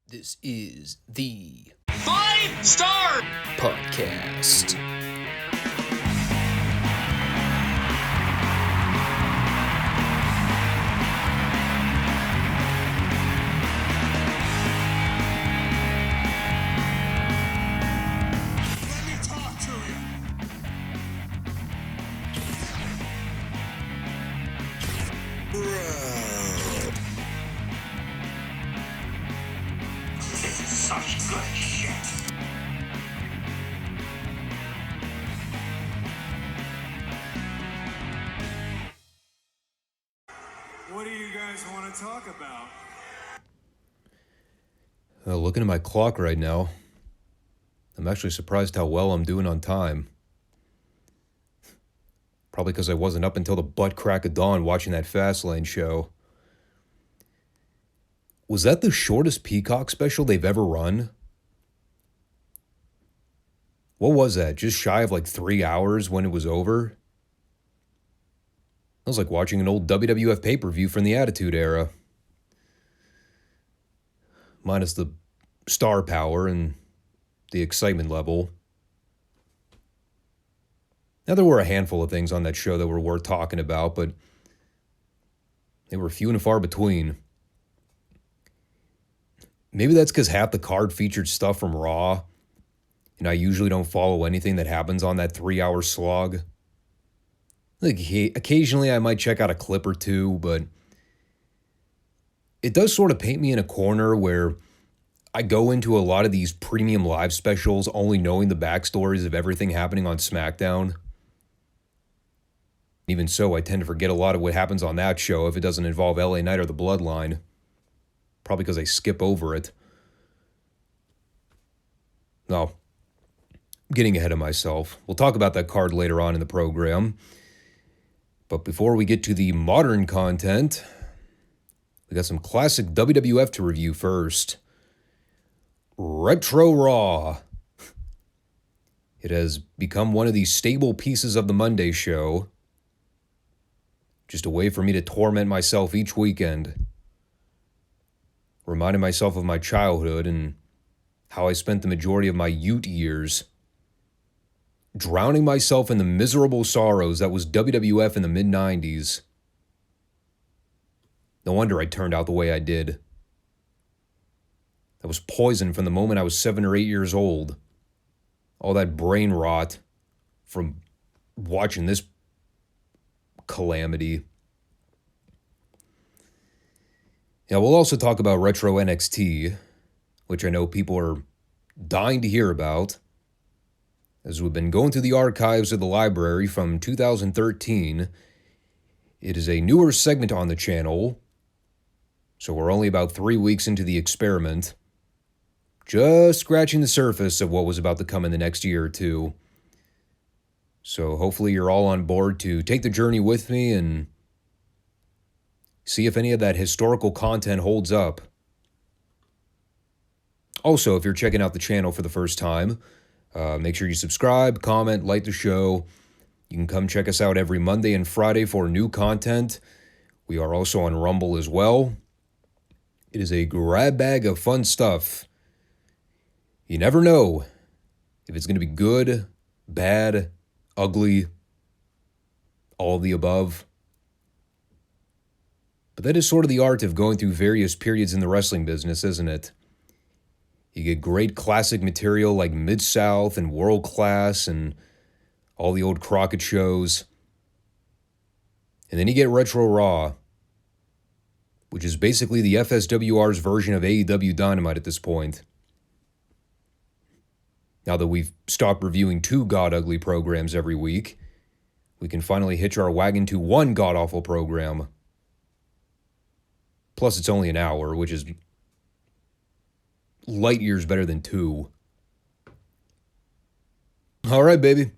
This is the Five Starr Podcast. Let me talk to you. This is such good shit. What do you guys want to talk about? Looking at my clock right now, I'm actually surprised how well I'm doing on time. Probably because I wasn't up until the butt crack of dawn watching that Fastlane show. Was that the shortest Peacock special they've ever run? What was that? Just shy of like 3 hours when it was over? That was like watching an old WWF pay-per-view from the Attitude Era. Minus the star power and the excitement level. Now, there were a handful of things on that show that were worth talking about, but they were few and far between. Maybe that's because half the card featured stuff from Raw, and I usually don't follow anything that happens on that 3-hour slog. Like, occasionally I might check out a clip or two, but it does sort of paint me in a corner where I go into a lot of these premium live specials only knowing the backstories of everything happening on SmackDown. Even so, I tend to forget a lot of what happens on that show if it doesn't involve LA Knight or the Bloodline. Probably because I skip over it. No, I'm getting ahead of myself. We'll talk about that card later on in the program. But before we get to the modern content, we got some classic WWF to review first. Retro Raw. It has become one of the stable pieces of the Monday show. Just a way for me to torment myself each weekend. Reminding myself of my childhood and how I spent the majority of my youth years drowning myself in the miserable sorrows that was WWF in the mid-90s. No wonder I turned out the way I did. I was poisoned from the moment I was 7 or 8 years old. All that brain rot from watching this calamity. Yeah, we'll also talk about Retro NXT, which I know people are dying to hear about, as we've been going through the archives of the library from 2013. It is a newer segment on the channel, so we're only about 3 weeks into the experiment, just scratching the surface of what was about to come in the next year or two. So hopefully you're all on board to take the journey with me and see if any of that historical content holds up. Also, if you're checking out the channel for the first time, make sure you subscribe, comment, like the show. You can come check us out every Monday and Friday for new content. We are also on Rumble as well. It is a grab bag of fun stuff. You never know if it's going to be good, bad, ugly, all of the above. But that is sort of the art of going through various periods in the wrestling business, isn't it? You get great classic material like Mid-South and World Class and all the old Crockett shows. And then you get Retro Raw, which is basically the FSWR's version of AEW Dynamite at this point. Now that we've stopped reviewing 2 god-ugly programs every week, we can finally hitch our wagon to 1 god-awful program. Plus, it's only an hour, which is light years better than 2. All right, baby.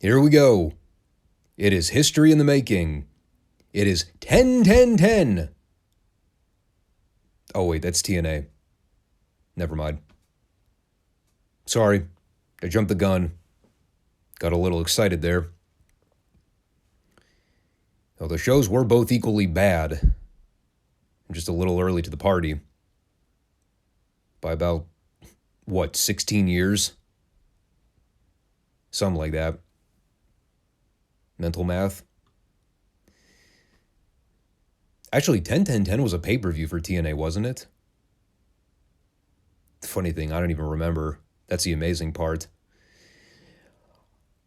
Here we go. It is history in the making. It is 10-10-10. Oh, wait, that's TNA. Never mind. Sorry, I jumped the gun. Got a little excited there. Well, the shows were both equally bad. I'm just a little early to the party. by about, 16 years? Something like that. Mental math. Actually, 10-10-10 was a pay-per-view for TNA, wasn't it? Funny thing, I don't even remember. That's the amazing part.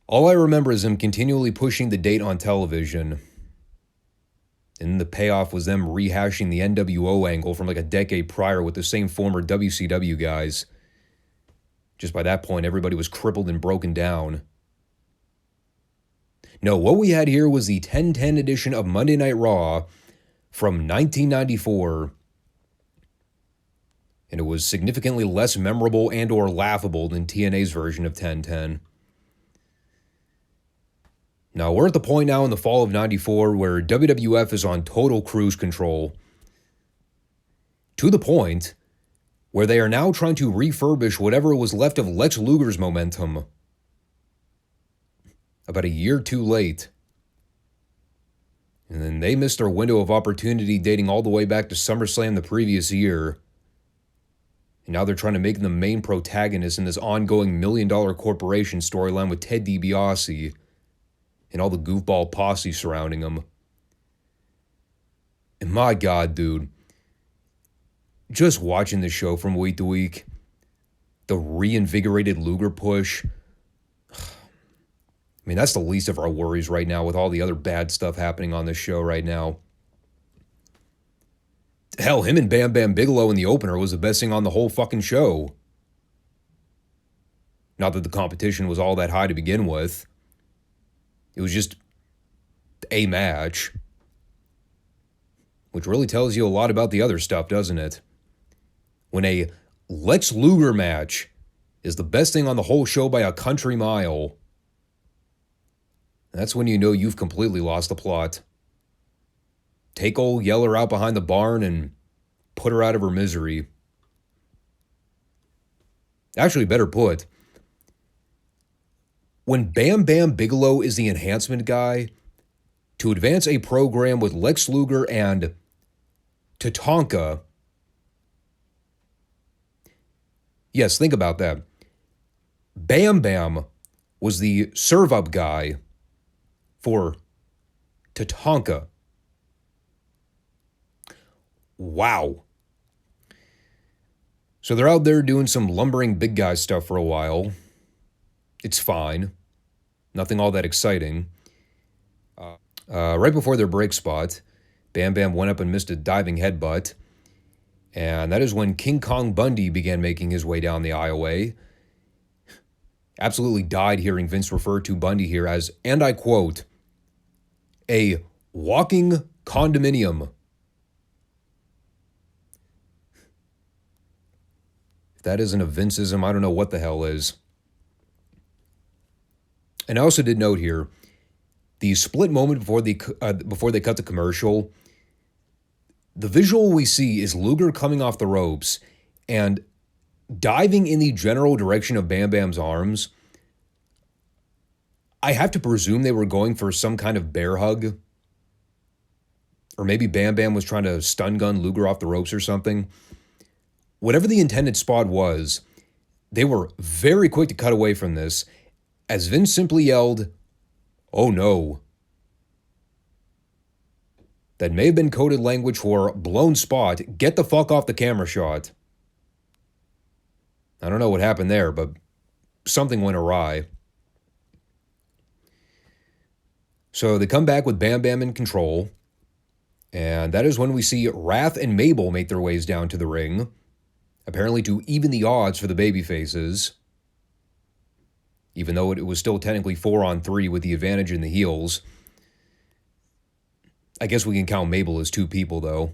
All I remember is him continually pushing the date on television. And the payoff was them rehashing the NWO angle from like a decade prior with the same former WCW guys. Just by that point, everybody was crippled and broken down. No, what we had here was the 10-10 edition of Monday Night Raw from 1994. And it was significantly less memorable and or laughable than TNA's version of 10-10. Now, we're at the point now in the fall of 94 where WWF is on total cruise control. To the point where they are now trying to refurbish whatever was left of Lex Luger's momentum. About a year too late. And then they missed their window of opportunity dating all the way back to SummerSlam the previous year. And now they're trying to make them the main protagonist in this ongoing $1 million corporation storyline with Ted DiBiase and all the goofball posse surrounding him. And my God, dude, just watching this show from week to week, the reinvigorated Luger push, I mean, that's the least of our worries right now with all the other bad stuff happening on this show right now. Hell, him and Bam Bam Bigelow in the opener was the best thing on the whole fucking show. Not that the competition was all that high to begin with. It was just a match. Which really tells you a lot about the other stuff, doesn't it? When a Lex Luger match is the best thing on the whole show by a country mile, that's when you know you've completely lost the plot. Take old Yeller out behind the barn and put her out of her misery. Actually, better put, when Bam Bam Bigelow is the enhancement guy to advance a program with Lex Luger and Tatanka. Yes, think about that. Bam Bam was the serve-up guy for Tatanka. Wow. So they're out there doing some lumbering big guy stuff for a while. It's fine. Nothing all that exciting. Right before their break spot, Bam Bam went up and missed a diving headbutt. And that is when King Kong Bundy began making his way down the aisleway. Absolutely died hearing Vince refer to Bundy here as, and I quote, a walking condominium. If that isn't a Vinceism, I don't know what the hell is. And I also did note here, the split moment before they cut the commercial, the visual we see is Luger coming off the ropes and diving in the general direction of Bam Bam's arms. I have to presume they were going for some kind of bear hug. Or maybe Bam Bam was trying to stun gun Luger off the ropes or something. Whatever the intended spot was, they were very quick to cut away from this, as Vince simply yelled, "Oh no." That may have been coded language for blown spot, get the fuck off the camera shot. I don't know what happened there, but something went awry. So they come back with Bam Bam in control, and that is when we see Wrath and Mabel make their ways down to the ring, apparently to even the odds for the babyfaces, even though it was still technically 4-on-3 with the advantage in the heels. I guess we can count Mabel as two people, though.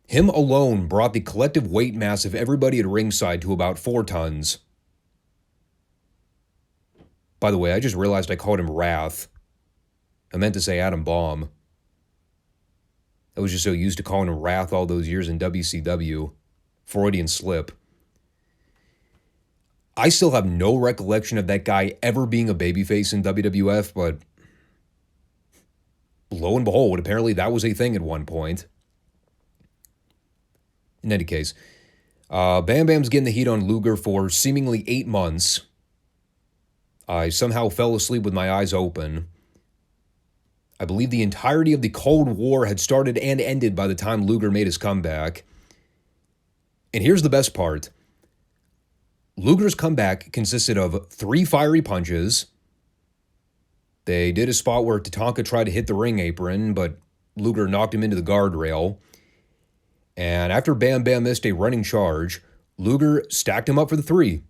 Him alone brought the collective weight mass of everybody at ringside to about 4 tons. By the way, I just realized I called him Wrath. I meant to say Adam Bomb. I was just so used to calling him Wrath all those years in WCW. Freudian slip. I still have no recollection of that guy ever being a babyface in WWF, but lo and behold, apparently that was a thing at one point. In any case, Bam Bam's getting the heat on Luger for seemingly 8 months. I somehow fell asleep with my eyes open. I believe the entirety of the Cold War had started and ended by the time Luger made his comeback. And here's the best part. Luger's comeback consisted of 3 fiery punches. They did a spot where Tatanka tried to hit the ring apron, but Luger knocked him into the guardrail. And after Bam Bam missed a running charge, Luger stacked him up for the 3.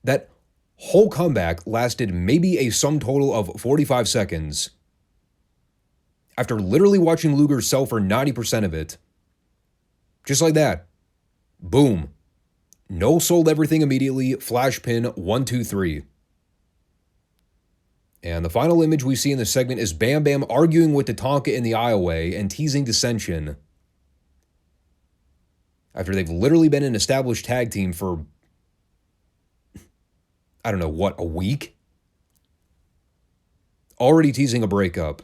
That whole comeback lasted maybe a sum total of 45 seconds. After literally watching Luger sell for 90% of it, just like that, boom. No sold everything immediately, flash pin, 1, 2, 3. And the final image we see in this segment is Bam Bam arguing with Tatanka in the aisleway and teasing dissension. After they've literally been an established tag team for, I don't know, what, a week? Already teasing a breakup.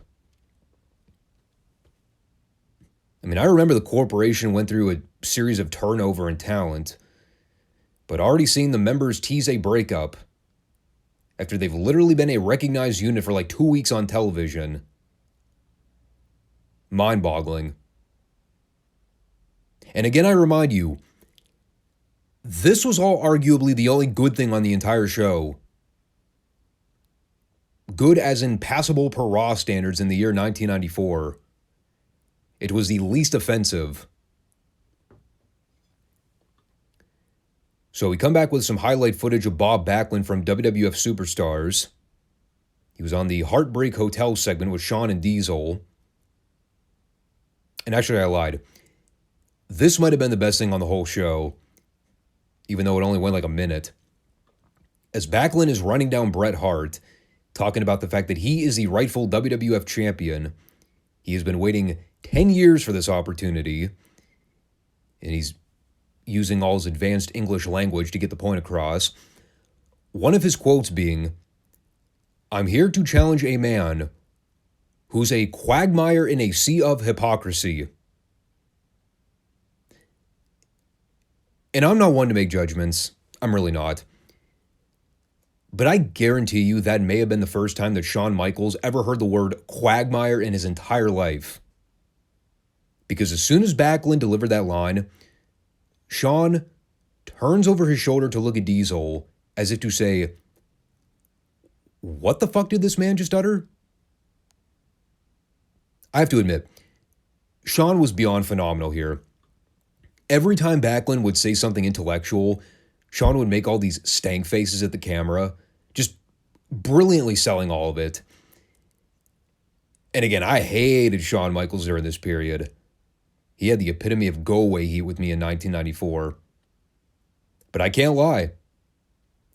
I mean, I remember the corporation went through a series of turnover in talent, but already seeing the members tease a breakup after they've literally been a recognized unit for like 2 weeks on television. Mind-boggling. And again, I remind you, this was all arguably the only good thing on the entire show. Good as in passable per Raw standards in the year 1994. It was the least offensive. So we come back with some highlight footage of Bob Backlund from WWF Superstars. He was on the Heartbreak Hotel segment with Shawn and Diesel. And actually, I lied. This might have been the best thing on the whole show, even though it only went like a minute. As Backlund is running down Bret Hart, talking about the fact that he is the rightful WWF Champion. He has been waiting 10 years for this opportunity, and he's using all his advanced English language to get the point across. One of his quotes being, "I'm here to challenge a man who's a quagmire in a sea of hypocrisy." And I'm not one to make judgments. I'm really not. But I guarantee you that may have been the first time that Shawn Michaels ever heard the word quagmire in his entire life. Because as soon as Backlund delivered that line, Shawn turns over his shoulder to look at Diesel as if to say, what the fuck did this man just utter? I have to admit, Shawn was beyond phenomenal here. Every time Backlund would say something intellectual, Shawn would make all these stank faces at the camera, just brilliantly selling all of it. And again, I hated Shawn Michaels during this period. He had the epitome of go-away heat with me in 1994. But I can't lie.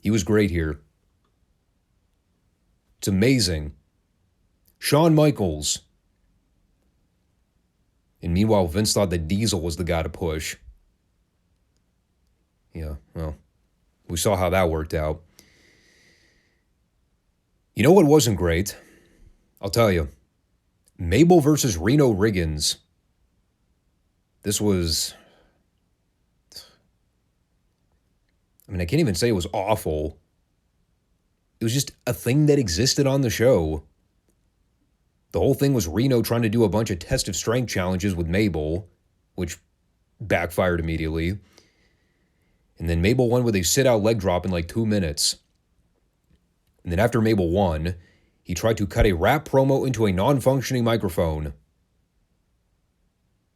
He was great here. It's amazing. Shawn Michaels. And meanwhile, Vince thought that Diesel was the guy to push. Yeah, well, we saw how that worked out. You know what wasn't great? I'll tell you. Mabel versus Reno Riggins. This was, I mean, I can't even say it was awful. It was just a thing that existed on the show. The whole thing was Reno trying to do a bunch of test of strength challenges with Mabel, which backfired immediately. And then Mabel won with a sit-out leg drop in like 2 minutes. And then after Mabel won, he tried to cut a rap promo into a non-functioning microphone.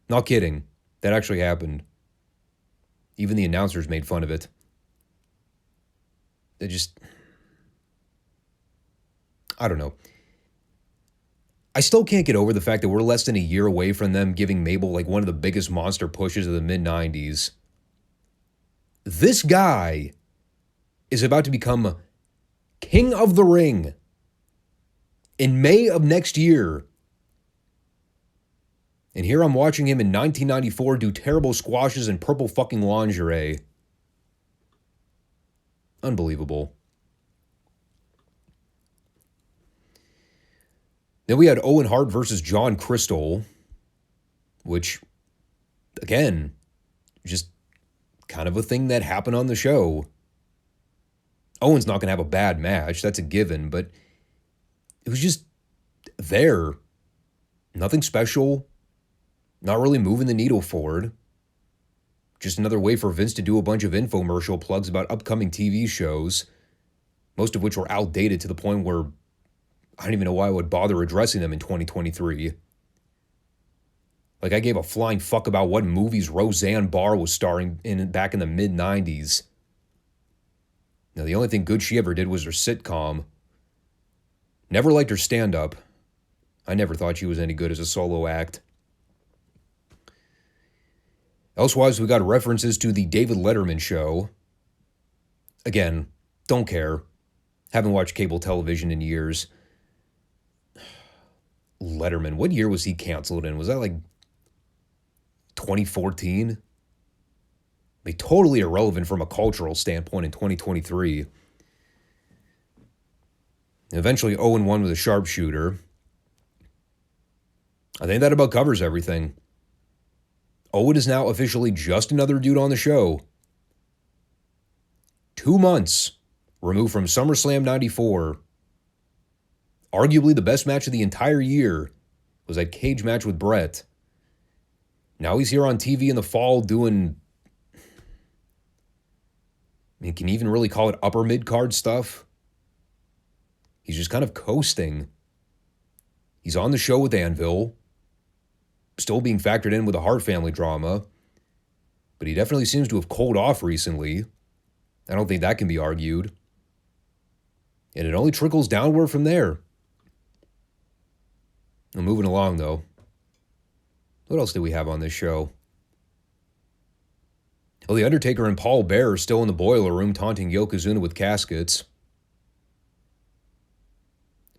Not kidding. That actually happened. Even the announcers made fun of it. They just, I don't know. I still can't get over the fact that we're less than a year away from them giving Mabel like one of the biggest monster pushes of the mid-90s. This guy is about to become King of the Ring in May of next year. And here I'm watching him in 1994 do terrible squashes in purple fucking lingerie. Unbelievable. Then we had Owen Hart versus John Crystal, which, again, Just kind of a thing that happened on the show. Owen's not going to have a bad match. That's a given, but it was just there. Nothing special. Not really moving the needle forward. Just another way for Vince to do a bunch of infomercial plugs about upcoming TV shows, most of which were outdated to the point where I don't even know why I would bother addressing them in 2023. Like, I gave a flying fuck about what movies Roseanne Barr was starring in back in the mid-90s. Now, the only thing good she ever did was her sitcom. Never liked her stand-up. I never thought she was any good as a solo act. Elsewise, we got references to the David Letterman show. Again, don't care. Haven't watched cable television in years. Letterman, what year was he canceled in? Was that like 2014? Totally irrelevant from a cultural standpoint in 2023. Eventually 0-1 with a sharpshooter. I think that about covers everything. Owen is now officially just another dude on the show. 2 months removed from SummerSlam 94. Arguably the best match of the entire year was that cage match with Brett. Now he's here on TV in the fall doing, can you even really call it upper mid-card stuff? He's just kind of coasting. He's on the show with Anvil. Still being factored in with the Hart family drama. But he definitely seems to have cooled off recently. I don't think that can be argued. And it only trickles downward from there. I'm moving along, though. What else do we have on this show? Well, The Undertaker and Paul Bearer are still in the boiler room taunting Yokozuna with caskets.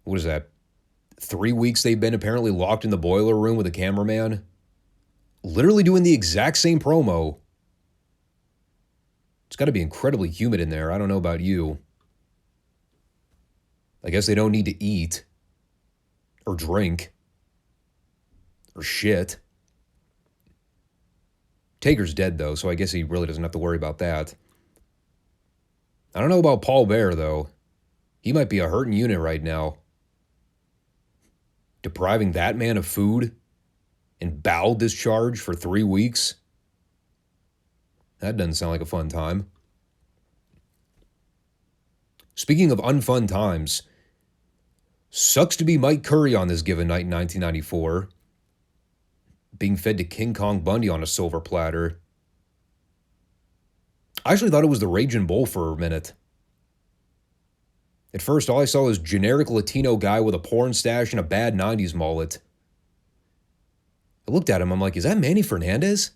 What is that? 3 weeks they've been apparently locked in the boiler room with a cameraman. Literally doing the exact same promo. It's got to be incredibly humid in there. I don't know about you. I guess they don't need to eat. Or drink. Or shit. Taker's dead, though, so I guess he really doesn't have to worry about that. I don't know about Paul Bearer, though. He might be a hurting unit right now. Depriving that man of food and bowel discharge for 3 weeks? That doesn't sound like a fun time. Speaking of unfun times, sucks to be Mike Curry on this given night in 1994. Being fed to King Kong Bundy on a silver platter. I actually thought it was the Raging Bull for a minute. At first, all I saw was generic Latino guy with a porn stash and a bad 90s mullet. I looked at him, I'm like, is that Manny Fernandez?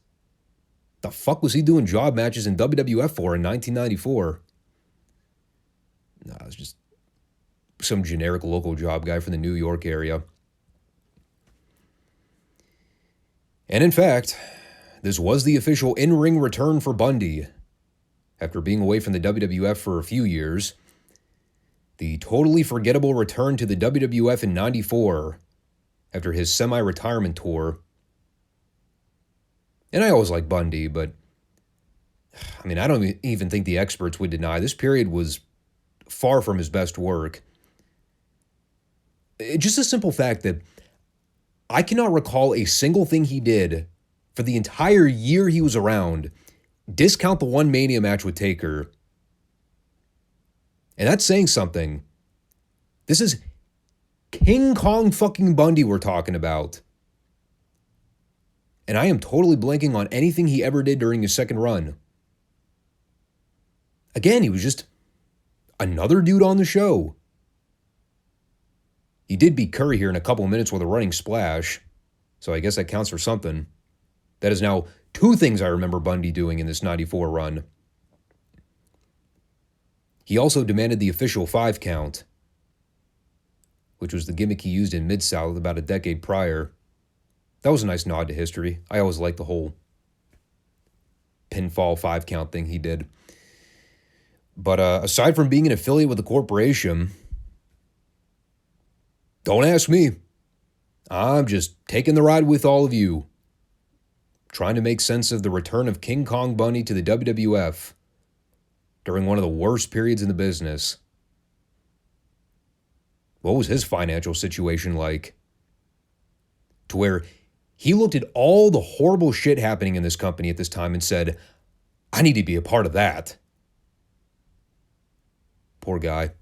The fuck was he doing job matches in WWF for in 1994? No, it was just some generic local job guy from the New York area. And in fact, this was the official in-ring return for Bundy. After being away from the WWF for a few years, the totally forgettable return to the WWF in 94 after his semi-retirement tour. And I always liked Bundy, but I don't even think the experts would deny this period was far from his best work. Just a simple fact that I cannot recall a single thing he did for the entire year he was around, discount the one Mania match with Taker. And that's saying something. This is King Kong fucking Bundy we're talking about. And I am totally blanking on anything he ever did during his second run. Again, he was just another dude on the show. He did beat Curry here in a couple of minutes with a running splash, so I guess that counts for something. That is now 2 things I remember Bundy doing in this 94 run. He also demanded the official 5 count, which was the gimmick he used in Mid-South about a decade prior. That was a nice nod to history. I always liked the whole pinfall 5 count thing he did. But aside from being an affiliate with the corporation, don't ask me. I'm just taking the ride with all of you. trying to make sense of the return of King Kong Bundy to the WWF during one of the worst periods in the business. What was his financial situation like? To where he looked at all the horrible shit happening in this company at this time and said, I need to be a part of that. Poor guy.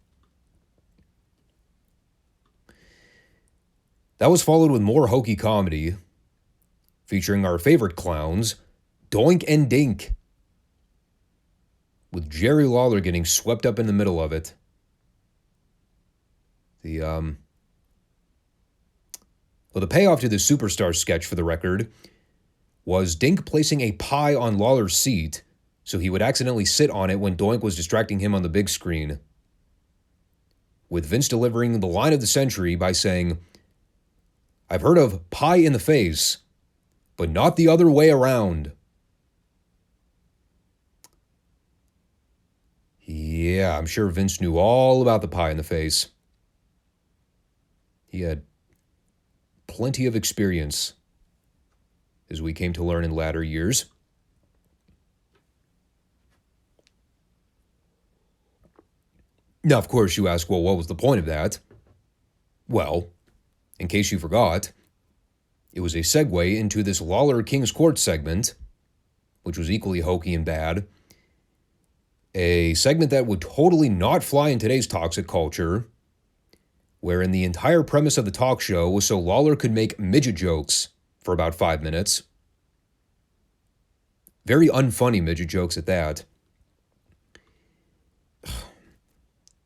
That was followed with more hokey comedy, featuring our favorite clowns, Doink and Dink, with Jerry Lawler getting swept up in the middle of it. The payoff to the Superstar sketch, for the record, was Dink placing a pie on Lawler's seat so he would accidentally sit on it when Doink was distracting him on the big screen, with Vince delivering the line of the century by saying, I've heard of pie in the face, but not the other way around. Yeah, I'm sure Vince knew all about the pie in the face. He had plenty of experience, as we came to learn in latter years. Now, of course, you ask, well, what was the point of that? Well, in case you forgot, it was a segue into this Lawler King's Court segment, which was equally hokey and bad. A segment that would totally not fly in today's toxic culture, wherein the entire premise of the talk show was so Lawler could make midget jokes for about 5 minutes. Very unfunny midget jokes at that.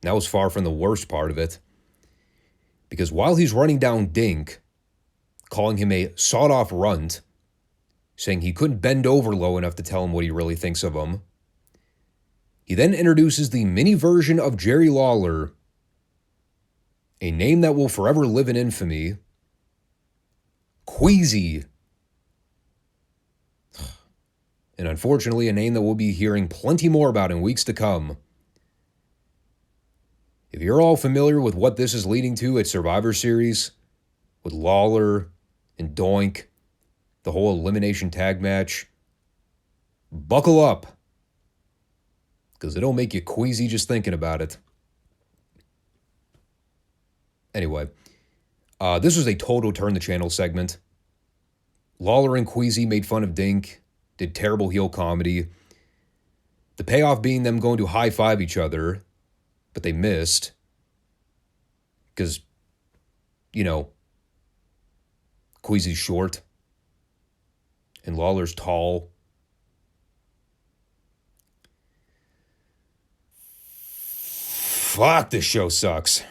That was far from the worst part of it. Because while he's running down Dink, calling him a sawed-off runt, saying he couldn't bend over low enough to tell him what he really thinks of him, he then introduces the mini version of Jerry Lawler, a name that will forever live in infamy, Queasy. And unfortunately, a name that we'll be hearing plenty more about in weeks to come. If you're all familiar with what this is leading to at Survivor Series, with Lawler and Doink, the whole elimination tag match, buckle up, because it'll make you queasy just thinking about it. Anyway, this was a total turn the channel segment. Lawler and Queasy made fun of Dink, did terrible heel comedy. The payoff being them going to high-five each other, but they missed. Because, you know, Queasy's short and Lawler's tall. Fuck, this show sucks.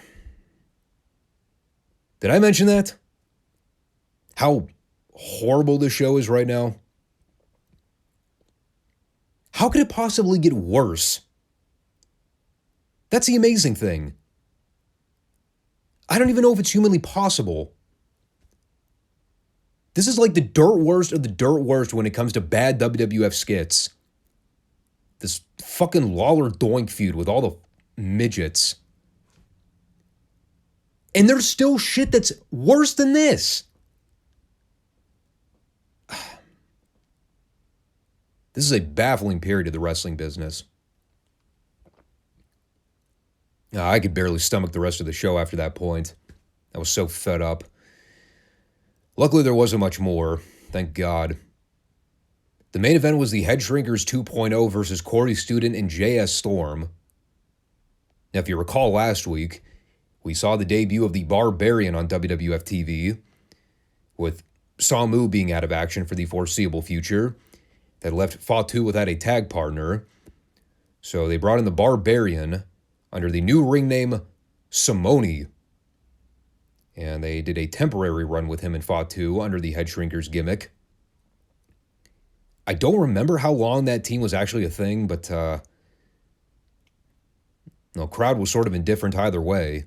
Did I mention that? How horrible this show is right now? How could it possibly get worse? That's the amazing thing. I don't even know if it's humanly possible. This is like the dirt worst of the dirt worst when it comes to bad WWF skits. This fucking Lawler Doink feud with all the midgets. And there's still shit that's worse than this. This is a baffling period of the wrestling business. I could barely stomach the rest of the show after that point. I was so fed up. Luckily, there wasn't much more. Thank God. The main event was the Head Shrinkers 2.0 versus Corey Student and JS Storm. Now, if you recall last week, we saw the debut of the Barbarian on WWF TV, with Samu being out of action for the foreseeable future. That left Fatu without a tag partner. So they brought in the Barbarian under the new ring name Simone. And they did a temporary run with him and Fatu under the Head Shrinkers gimmick. I don't remember how long that team was actually a thing, but crowd was sort of indifferent either way.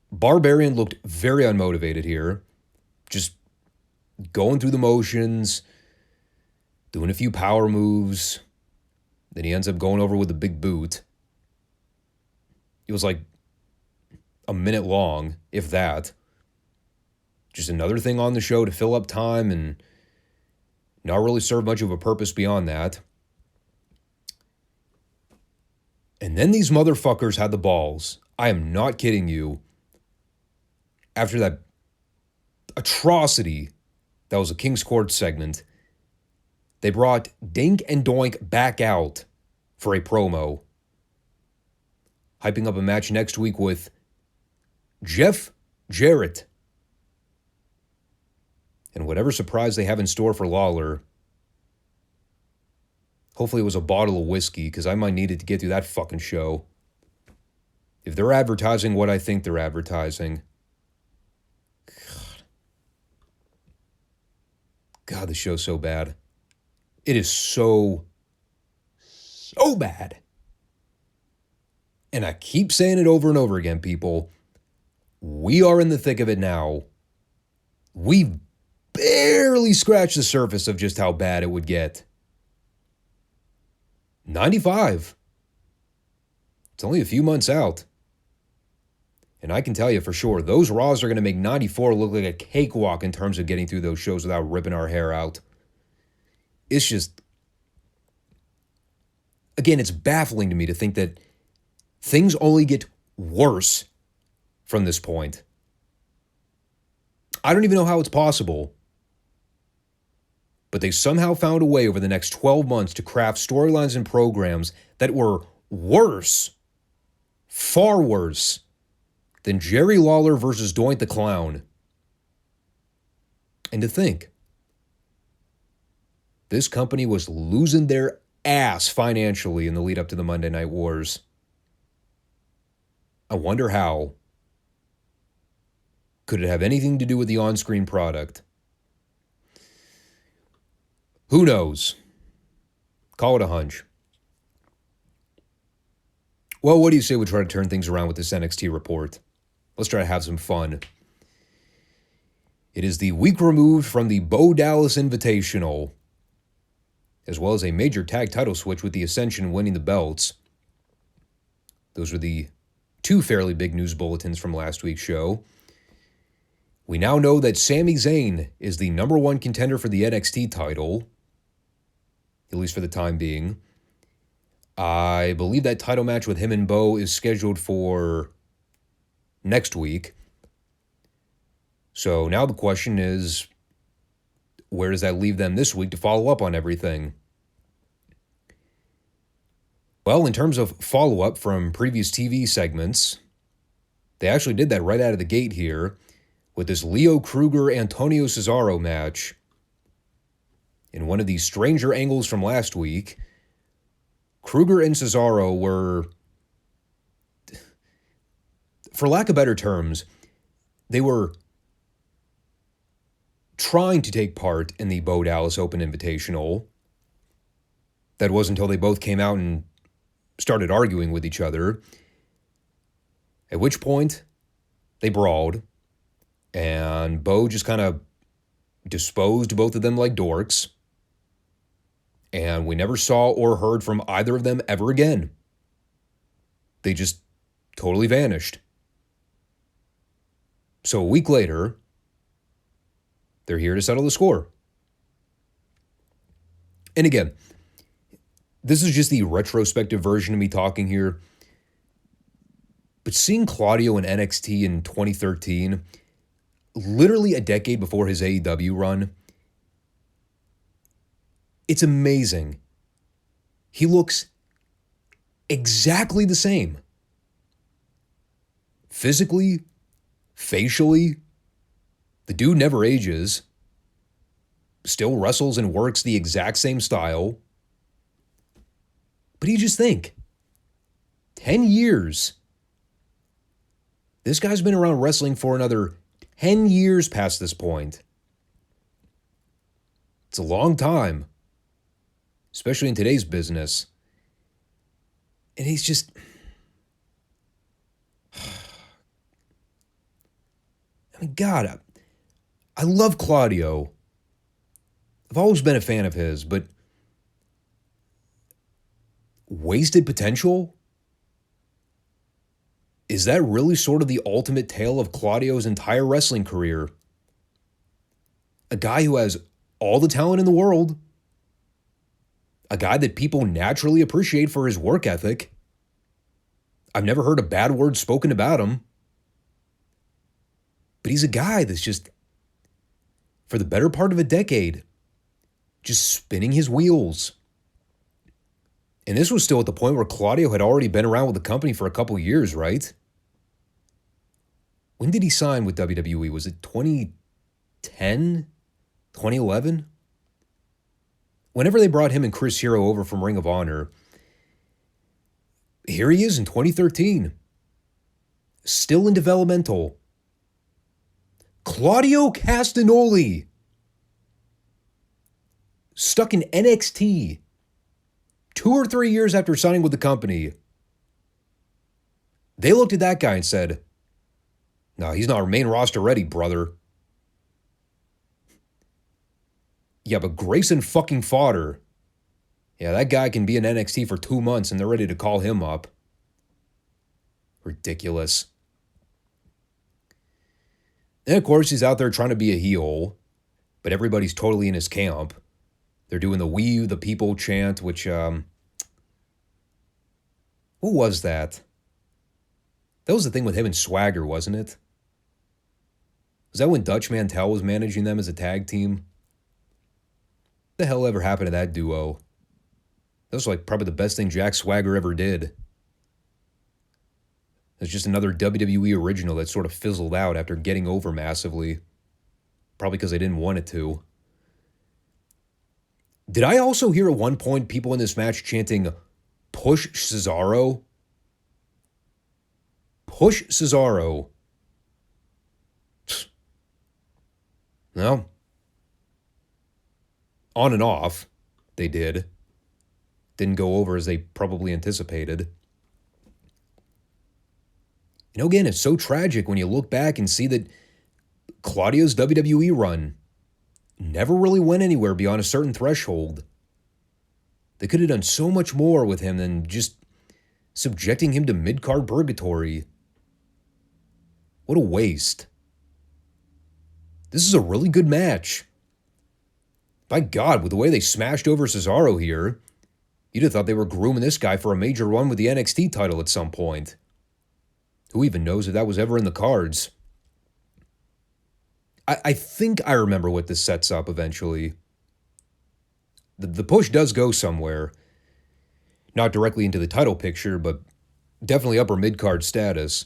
Barbarian looked very unmotivated here. Just going through the motions, doing a few power moves. Then he ends up going over with a big boot. It was like a minute long, if that. Just another thing on the show to fill up time, and Not really served much of a purpose beyond that. And then these motherfuckers had the balls. I am not kidding you. After that atrocity that was a King's Court segment, they brought Dink and Doink back out for a promo, hyping up a match next week with Jeff Jarrett. And whatever surprise they have in store for Lawler, hopefully it was a bottle of whiskey, because I might need it to get through that fucking show. If they're advertising what I think they're advertising, God, the show's so bad. It is so bad. And I keep saying it over and over again, people. We are in the thick of it now. We've barely scratched the surface of just how bad it would get. 95. It's only a few months out. And I can tell you for sure, those Raws are going to make 94 look like a cakewalk in terms of getting through those shows without ripping our hair out. It's just, again, it's baffling to me to think that things only get worse from this point. I don't even know how it's possible. But they somehow found a way over the next 12 months to craft storylines and programs that were worse, far worse, than Jerry Lawler versus Doink the Clown. And to think, this company was losing their ass financially in the lead up to the Monday Night Wars. I wonder how. Could it have anything to do with the on-screen product? Who knows? Call it a hunch. Well, what do you say we try to turn things around with this NXT report? Let's try to have some fun. It is the week removed from the Bo Dallas Invitational, as well as a major tag title switch with the Ascension winning the belts. Those were the two fairly big news bulletins from last week's show. We now know that Sami Zayn is the number one contender for the NXT title, at least for the time being. I believe that title match with him and Bo is scheduled for next week. So now the question is, where does that leave them this week to follow up on everything? Well, in terms of follow-up from previous TV segments, they actually did that right out of the gate here with this Leo Kruger-Antonio Cesaro match. In one of these stranger angles from last week, Kruger and Cesaro were, for lack of better terms, they were trying to take part in the Bo Dallas Open Invitational. That was until they both came out and started arguing with each other, at which point they brawled, and Bo just kind of disposed both of them like dorks, and we never saw or heard from either of them ever again. They just totally vanished. So a week later, they're here to settle the score. And again, this is just the retrospective version of me talking here. But seeing Claudio in NXT in 2013, literally a decade before his AEW run, it's amazing. He looks exactly the same. Physically, facially, the dude never ages. Still wrestles and works the exact same style. But you just think, 10 years. This guy's been around wrestling for another 10 years past this point. It's a long time, especially in today's business. And he's just, I mean, God, I love Claudio. I've always been a fan of his, but wasted potential? Is that really sort of the ultimate tale of Claudio's entire wrestling career? A guy who has all the talent in the world. A guy that people naturally appreciate for his work ethic. I've never heard a bad word spoken about him. But he's a guy that's just, for the better part of a decade, just spinning his wheels. And this was still at the point where Claudio had already been around with the company for a couple years, right? When did he sign with WWE? Was it 2010? 2011? Whenever they brought him and Chris Hero over from Ring of Honor, here he is in 2013. Still in developmental. Claudio Castagnoli. Stuck in NXT 2 or 3 years after signing with the company. They looked at that guy and said, "No, he's not main roster ready, brother." Yeah, but Grayson fucking Fodder. Yeah, that guy can be in NXT for 2 months and they're ready to call him up. Ridiculous. And of course, he's out there trying to be a heel, but everybody's totally in his camp. They're doing the "We the People" chant, which, what was that? That was the thing with him and Swagger, wasn't it? Was that when Dutch Mantel was managing them as a tag team? What the hell ever happened to that duo? That was like probably the best thing Jack Swagger ever did. It's just another WWE original that sort of fizzled out after getting over massively. Probably because they didn't want it to. Did I also hear at one point people in this match chanting, "Push Cesaro"? Push Cesaro. No. On and off, they did. Didn't go over as they probably anticipated. You know, again, it's so tragic when you look back and see that Claudio's WWE run never really went anywhere beyond a certain threshold. They could have done so much more with him than just subjecting him to mid-card purgatory. What a waste. This is a really good match. By God, with the way they smashed over Cesaro here, you'd have thought they were grooming this guy for a major run with the NXT title at some point. Who even knows if that was ever in the cards? I think I remember what this sets up eventually. The push does go somewhere. Not directly into the title picture, but definitely upper mid-card status.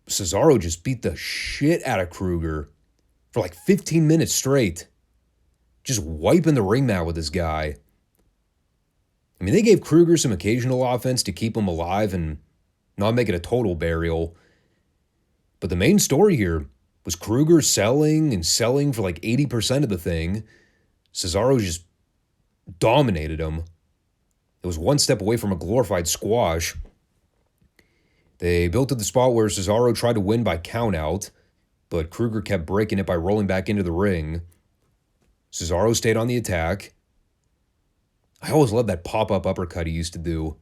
Cesaro just beat the shit out of Kruger for like 15 minutes straight. Just wiping the ring mat with this guy. I mean, they gave Kruger some occasional offense to keep him alive and not make it a total burial. But the main story here was Kruger selling and selling for like 80% of the thing. Cesaro just dominated him. It was one step away from a glorified squash. They built to the spot where Cesaro tried to win by countout, but Kruger kept breaking it by rolling back into the ring. Cesaro stayed on the attack. I always loved that pop-up uppercut he used to do.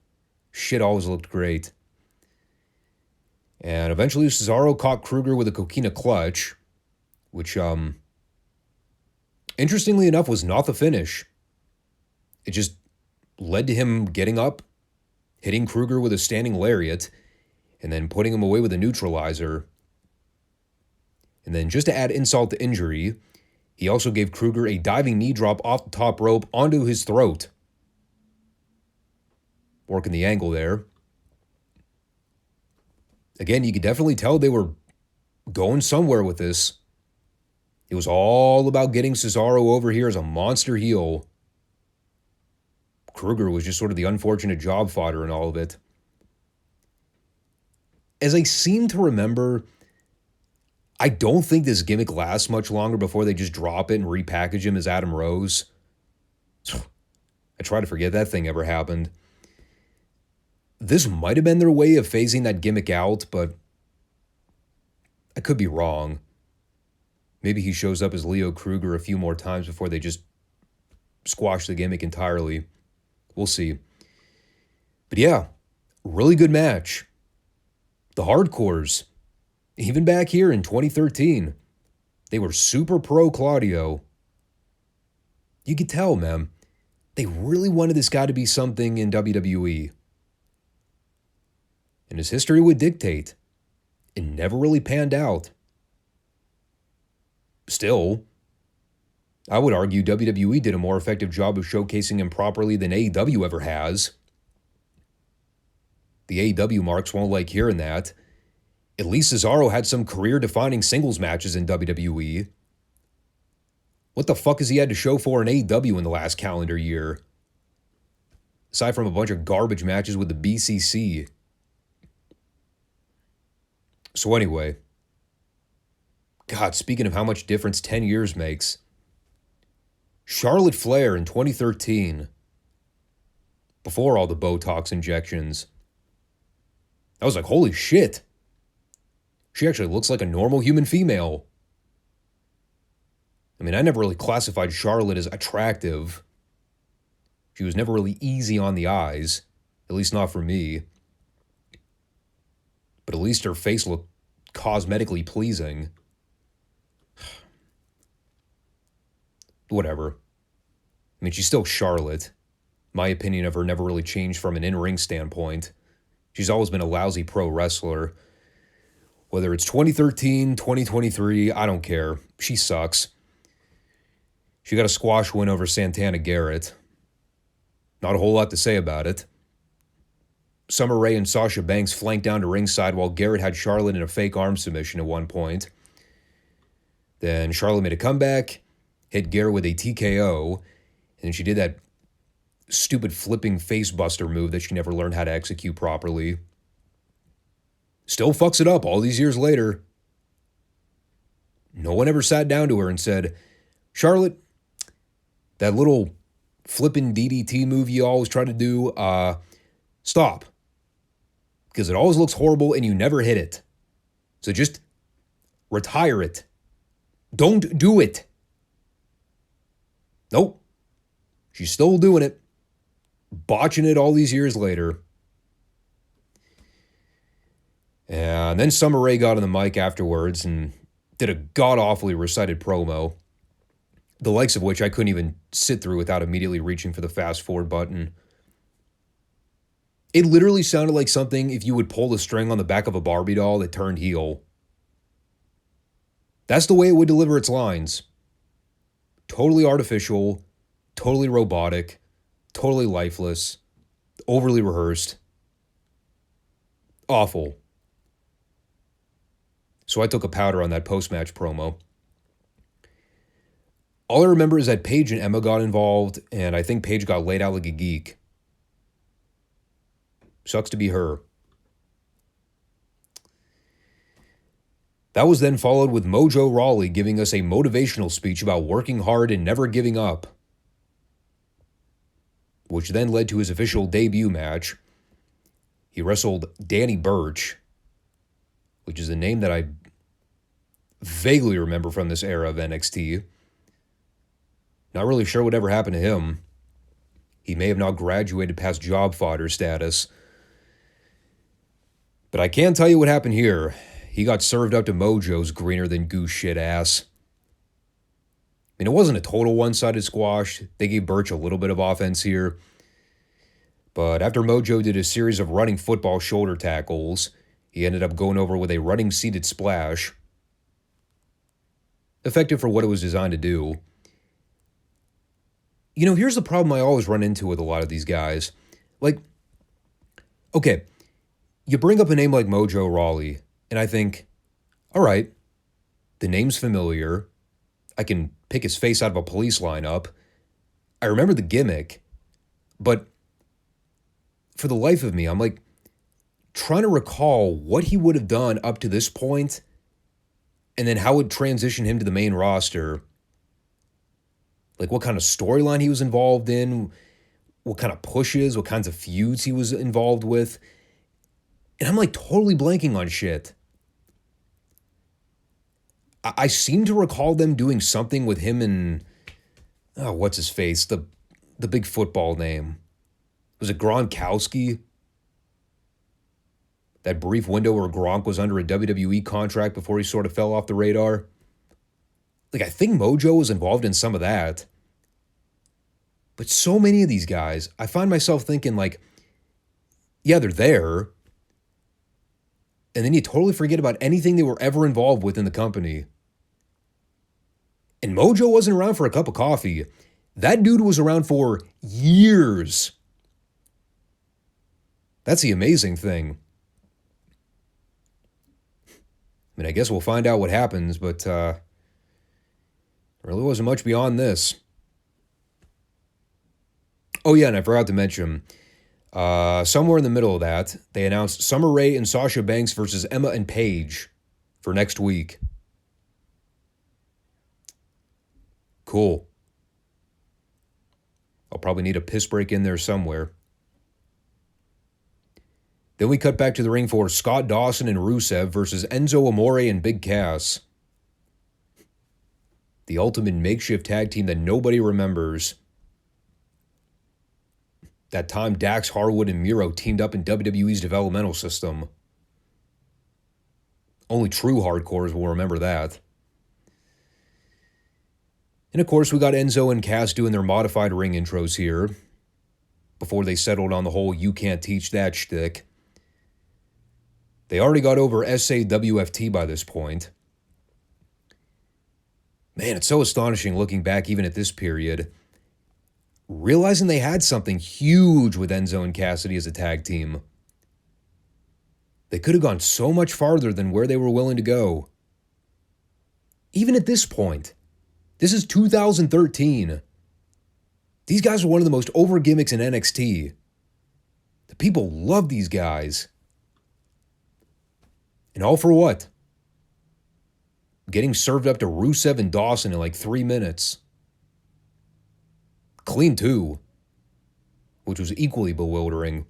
Shit always looked great. And eventually Cesaro caught Kruger with a coquina clutch, which, interestingly enough, was not the finish. It just led to him getting up, hitting Kruger with a standing lariat, and then putting him away with a neutralizer. And then just to add insult to injury, he also gave Kruger a diving knee drop off the top rope onto his throat. Working the angle there. Again, you could definitely tell they were going somewhere with this. It was all about getting Cesaro over here as a monster heel. Kruger was just sort of the unfortunate job fodder in all of it. As I seem to remember, I don't think this gimmick lasts much longer before they just drop it and repackage him as Adam Rose. I try to forget that thing ever happened. This might have been their way of phasing that gimmick out, but I could be wrong. Maybe he shows up as Leo Kruger a few more times before they just squash the gimmick entirely. We'll see. But yeah, really good match. The Hardcores, even back here in 2013, they were super pro Claudio. You could tell, man. They really wanted this guy to be something in WWE. And his history would dictate. It never really panned out. Still, I would argue WWE did a more effective job of showcasing him properly than AEW ever has. The AEW marks won't like hearing that. At least Cesaro had some career-defining singles matches in WWE. What the fuck has he had to show for in AEW in the last calendar year? Aside from a bunch of garbage matches with the BCC. So anyway, God, speaking of how much difference 10 years makes, Charlotte Flair in 2013, before all the Botox injections, I was like, holy shit. She actually looks like a normal human female. I mean, I never really classified Charlotte as attractive. She was never really easy on the eyes, at least not for me. But at least her face looked cosmetically pleasing. Whatever. I mean, she's still Charlotte. My opinion of her never really changed from an in-ring standpoint. She's always been a lousy pro wrestler. Whether it's 2013, 2023, I don't care. She sucks. She got a squash win over Santana Garrett. Not a whole lot to say about it. Summer Rae and Sasha Banks flanked down to ringside while Garrett had Charlotte in a fake arm submission at one point. Then Charlotte made a comeback, hit Garrett with a TKO, and then she did that stupid flipping face buster move that she never learned how to execute properly. Still fucks it up all these years later. No one ever sat down to her and said, Charlotte, that little flipping DDT move you always try to do, stop. Because it always looks horrible and you never hit it. So just retire it. Don't do it. Nope. She's still doing it. Botching it all these years later. And then Summer Rae got on the mic afterwards and did a god-awfully recited promo, the likes of which I couldn't even sit through without immediately reaching for the fast-forward button. It literally sounded like something if you would pull the string on the back of a Barbie doll that turned heel. That's the way it would deliver its lines. Totally artificial, totally robotic, totally lifeless, overly rehearsed. Awful. So I took a powder on that post-match promo. All I remember is that Paige and Emma got involved, and I think Paige got laid out like a geek. Sucks to be her. That was then followed with Mojo Rawley giving us a motivational speech about working hard and never giving up, which then led to his official debut match. He wrestled Danny Burch, which is a name that I vaguely remember from this era of NXT. Not really sure what ever happened to him. He may have not graduated past job fodder status. But I can tell you what happened here. He got served up to Mojo's greener than goose shit ass. I mean, it wasn't a total one-sided squash. They gave Burch a little bit of offense here. But after Mojo did a series of running football shoulder tackles, he ended up going over with a running seated splash. Effective for what it was designed to do. You know, here's the problem I always run into with a lot of these guys. Like, okay, you bring up a name like Mojo Rawley, and I think, all right, the name's familiar. I can pick his face out of a police lineup. I remember the gimmick, but for the life of me, I'm like trying to recall what he would have done up to this point and then how it transitioned him to the main roster. Like what kind of storyline he was involved in, what kind of pushes, what kinds of feuds he was involved with. And I'm like totally blanking on shit. I seem to recall them doing something with him and, what's his face? The big football name. Was it Gronkowski? That brief window where Gronk was under a WWE contract before he sort of fell off the radar. Like, I think Mojo was involved in some of that. But so many of these guys, I find myself thinking like, yeah, they're there. And then you totally forget about anything they were ever involved with in the company. And Mojo wasn't around for a cup of coffee. That dude was around for years. That's the amazing thing. I mean, I guess we'll find out what happens, but there really wasn't much beyond this. Oh, yeah, and I forgot to mention, somewhere in the middle of that, they announced Summer Rae and Sasha Banks versus Emma and Paige for next week. Cool. I'll probably need a piss break in there somewhere. Then we cut back to the ring for Scott Dawson and Rusev versus Enzo Amore and Big Cass. The ultimate makeshift tag team that nobody remembers. That time Dax Harwood and Miro teamed up in WWE's developmental system. Only true hardcores will remember that. And of course, we got Enzo and Cass doing their modified ring intros here before they settled on the whole "you can't teach that" shtick. They already got over SAWFT by this point. Man, it's so astonishing looking back even at this period, realizing they had something huge with Enzo and Cassidy as a tag team. They could have gone so much farther than where they were willing to go. Even at this point, this is 2013. These guys are one of the most over gimmicks in NXT. The people love these guys. And all for what? Getting served up to Rusev and Dawson in like 3 minutes. Clean too, which was equally bewildering.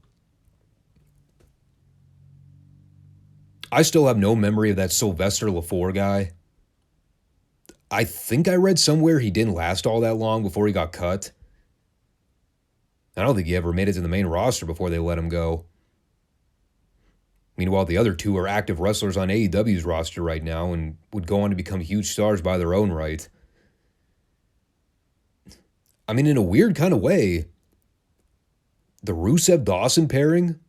I still have no memory of that Sylvester LaFour guy. I think I read somewhere he didn't last all that long before he got cut. I don't think he ever made it to the main roster before they let him go. Meanwhile, the other two are active wrestlers on AEW's roster right now and would go on to become huge stars by their own right. I mean, in a weird kind of way, the Rusev-Dawson pairing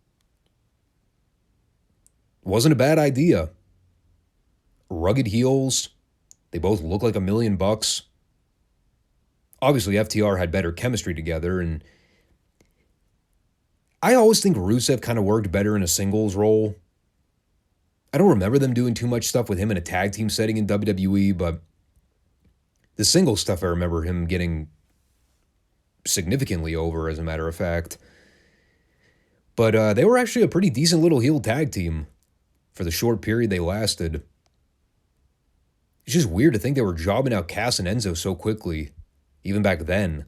wasn't a bad idea. Rugged heels. They both look like $1 million. Obviously, FTR had better chemistry together, and I always think Rusev kind of worked better in a singles role. I don't remember them doing too much stuff with him in a tag team setting in WWE, but the singles stuff I remember him getting significantly over, as a matter of fact. But they were actually a pretty decent little heel tag team for the short period they lasted. It's just weird to think they were jobbing out Cass and Enzo so quickly, even back then.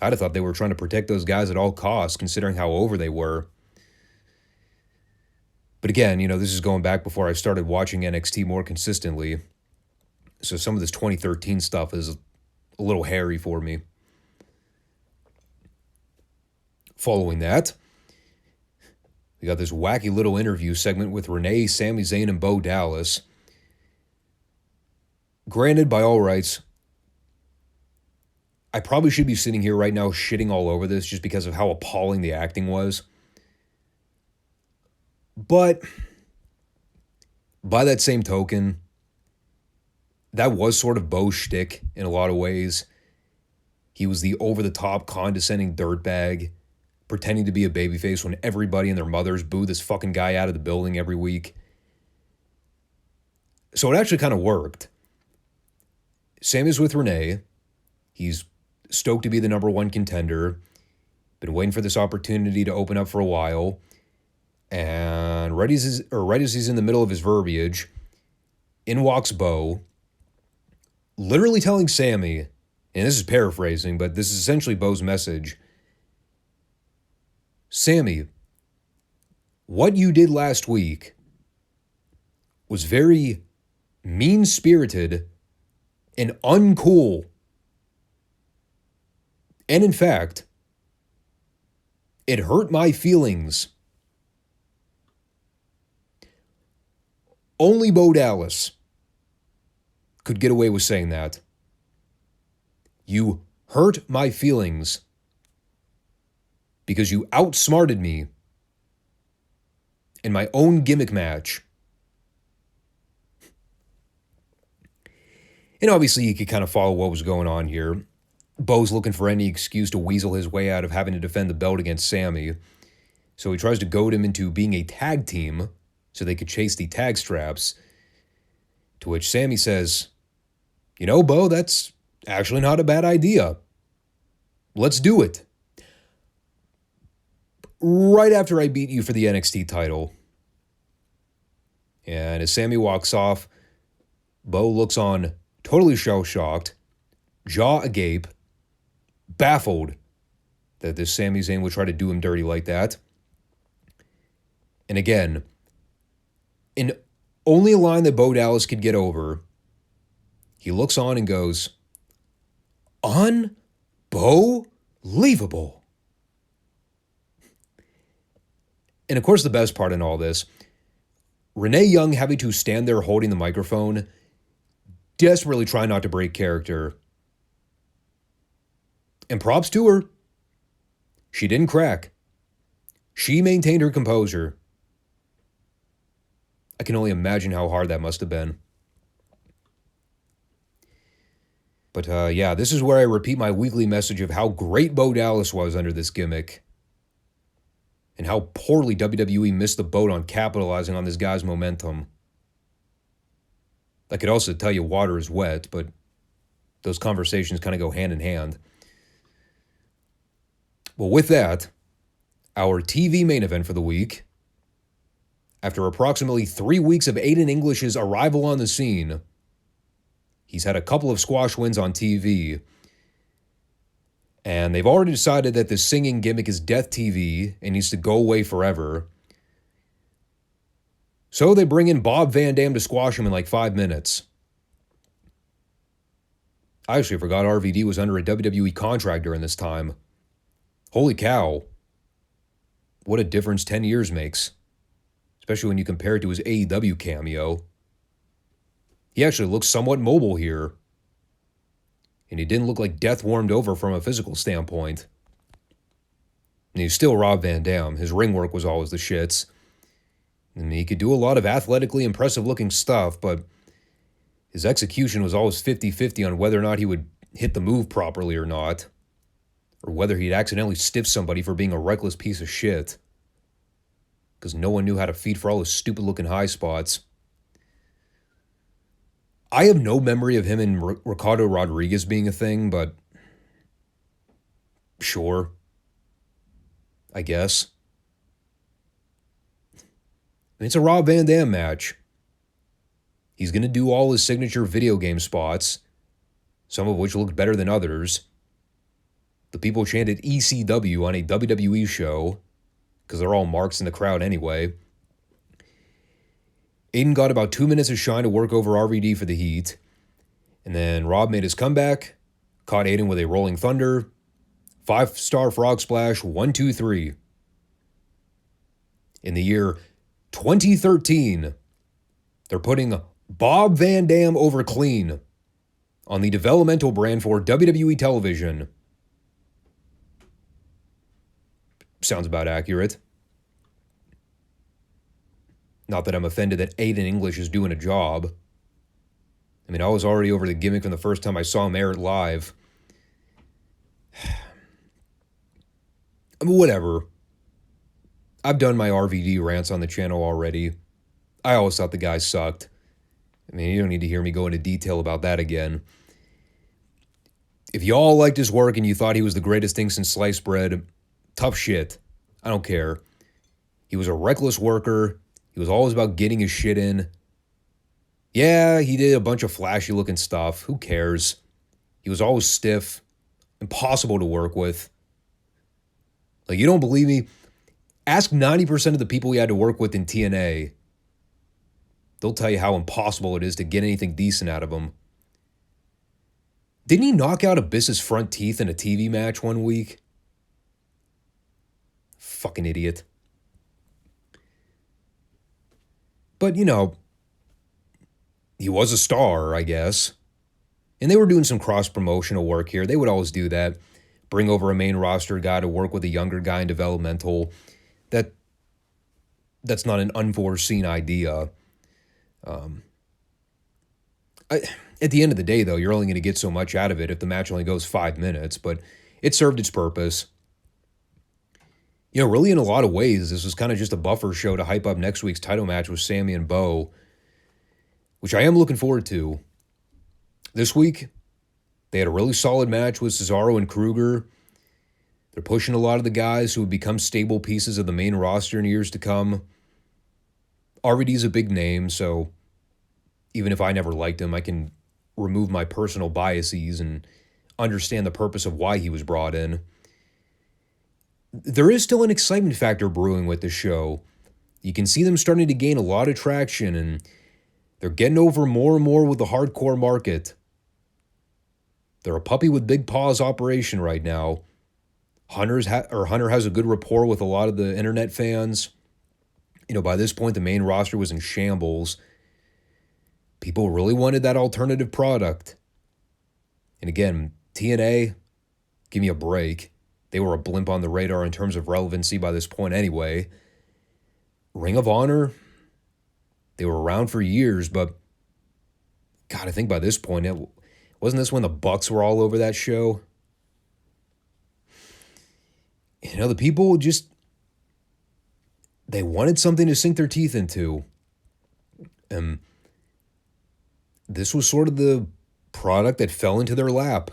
I'd have thought they were trying to protect those guys at all costs, considering how over they were. But again, this is going back before I started watching NXT more consistently. So some of this 2013 stuff is a little hairy for me. Following that, we got this wacky little interview segment with Renee, Sami Zayn, and Bo Dallas. Granted, by all rights, I probably should be sitting here right now shitting all over this just because of how appalling the acting was. But by that same token, that was sort of Bo's shtick in a lot of ways. He was the over-the-top, condescending dirtbag, pretending to be a babyface when everybody and their mothers boo this fucking guy out of the building every week. So it actually kind of worked. Same as with Renee. He's stoked to be the number one contender. Been waiting for this opportunity to open up for a while. And right as he's in the middle of his verbiage, in walks Bo, literally telling Sami, and this is paraphrasing, but this is essentially Bo's message. Sami, what you did last week was very mean-spirited and uncool. And in fact, it hurt my feelings. Only Bo Dallas could get away with saying that. You hurt my feelings because you outsmarted me in my own gimmick match. And obviously you could kind of follow what was going on here. Bo's looking for any excuse to weasel his way out of having to defend the belt against Sami. So he tries to goad him into being a tag team so they could chase the tag straps. To which Sami says, "You know, Bo, that's actually not a bad idea. Let's do it. Right after I beat you for the NXT title." And as Sami walks off, Bo looks on totally shell-shocked, jaw agape, baffled that this Sami Zayn would try to do him dirty like that. And again, in only a line that Bo Dallas could get over, he looks on and goes, "Unbelievable." And of course, the best part in all this, Renee Young having to stand there holding the microphone, desperately trying not to break character. And props to her. She didn't crack. She maintained her composure. I can only imagine how hard that must have been. But yeah, this is where I repeat my weekly message of how great Bo Dallas was under this gimmick. And how poorly WWE missed the boat on capitalizing on this guy's momentum. I could also tell you water is wet, but those conversations kind of go hand in hand. Well, with that, our TV main event for the week. After approximately 3 weeks of Aiden English's arrival on the scene, he's had a couple of squash wins on TV. And they've already decided that this singing gimmick is death TV and needs to go away forever. So they bring in Bob Van Dam to squash him in like 5 minutes. I actually forgot RVD was under a WWE contract during this time. Holy cow. What a difference 10 years makes. Especially when you compare it to his AEW cameo. He actually looks somewhat mobile here. And he didn't look like death warmed over from a physical standpoint. And he's still Rob Van Dam. His ring work was always the shits. And he could do a lot of athletically impressive looking stuff, but his execution was always 50-50 on whether or not he would hit the move properly or not. Or whether he'd accidentally stiff somebody for being a reckless piece of shit. Because no one knew how to feed for all his stupid looking high spots. I have no memory of him and Ricardo Rodriguez being a thing, but sure. I guess. It's a Rob Van Dam match. He's going to do all his signature video game spots, some of which looked better than others. The people chanted ECW on a WWE show, because they're all marks in the crowd anyway. Aiden got about 2 minutes of shine to work over RVD for the heat. And then Rob made his comeback, caught Aiden with a rolling thunder, 5-star frog splash, 1, 2, 3. In the year 2013, they're putting Bob Van Dam over clean on the developmental brand for WWE television. Sounds about accurate. Not that I'm offended that Aiden English is doing a job. I mean, I was already over the gimmick from the first time I saw him air it live. I mean, whatever. I've done my RVD rants on the channel already. I always thought the guy sucked. I mean, you don't need to hear me go into detail about that again. If you all liked his work and you thought he was the greatest thing since sliced bread, tough shit. I don't care. He was a reckless worker. He was always about getting his shit in. Yeah, he did a bunch of flashy looking stuff. Who cares? He was always stiff. Impossible to work with. Like, you don't believe me? Ask 90% of the people he had to work with in TNA. They'll tell you how impossible it is to get anything decent out of him. Didn't he knock out Abyss's front teeth in a TV match one week? Fucking idiot. But, you know, he was a star, I guess. And they were doing some cross-promotional work here. They would always do that. Bring over a main roster guy to work with a younger guy in developmental. That's not an unforeseen idea. At the end of the day, though, you're only going to get so much out of it if the match only goes 5 minutes, but it served its purpose. Really in a lot of ways, this was kind of just a buffer show to hype up next week's title match with Sami and Bo, which I am looking forward to. This week, they had a really solid match with Cesaro and Kruger. They're pushing a lot of the guys who would become stable pieces of the main roster in years to come. RVD's a big name, so even if I never liked him, I can remove my personal biases and understand the purpose of why he was brought in. There is still an excitement factor brewing with the show. You can see them starting to gain a lot of traction, and they're getting over more and more with the hardcore market. They're a puppy with big paws operation right now. Hunter has a good rapport with a lot of the internet fans. By this point, the main roster was in shambles. People really wanted that alternative product. And again, TNA, give me a break. They were a blimp on the radar in terms of relevancy by this point anyway. Ring of Honor, they were around for years, but God, I think by this point, wasn't this when the Bucks were all over that show? The people just, they wanted something to sink their teeth into. And this was sort of the product that fell into their lap.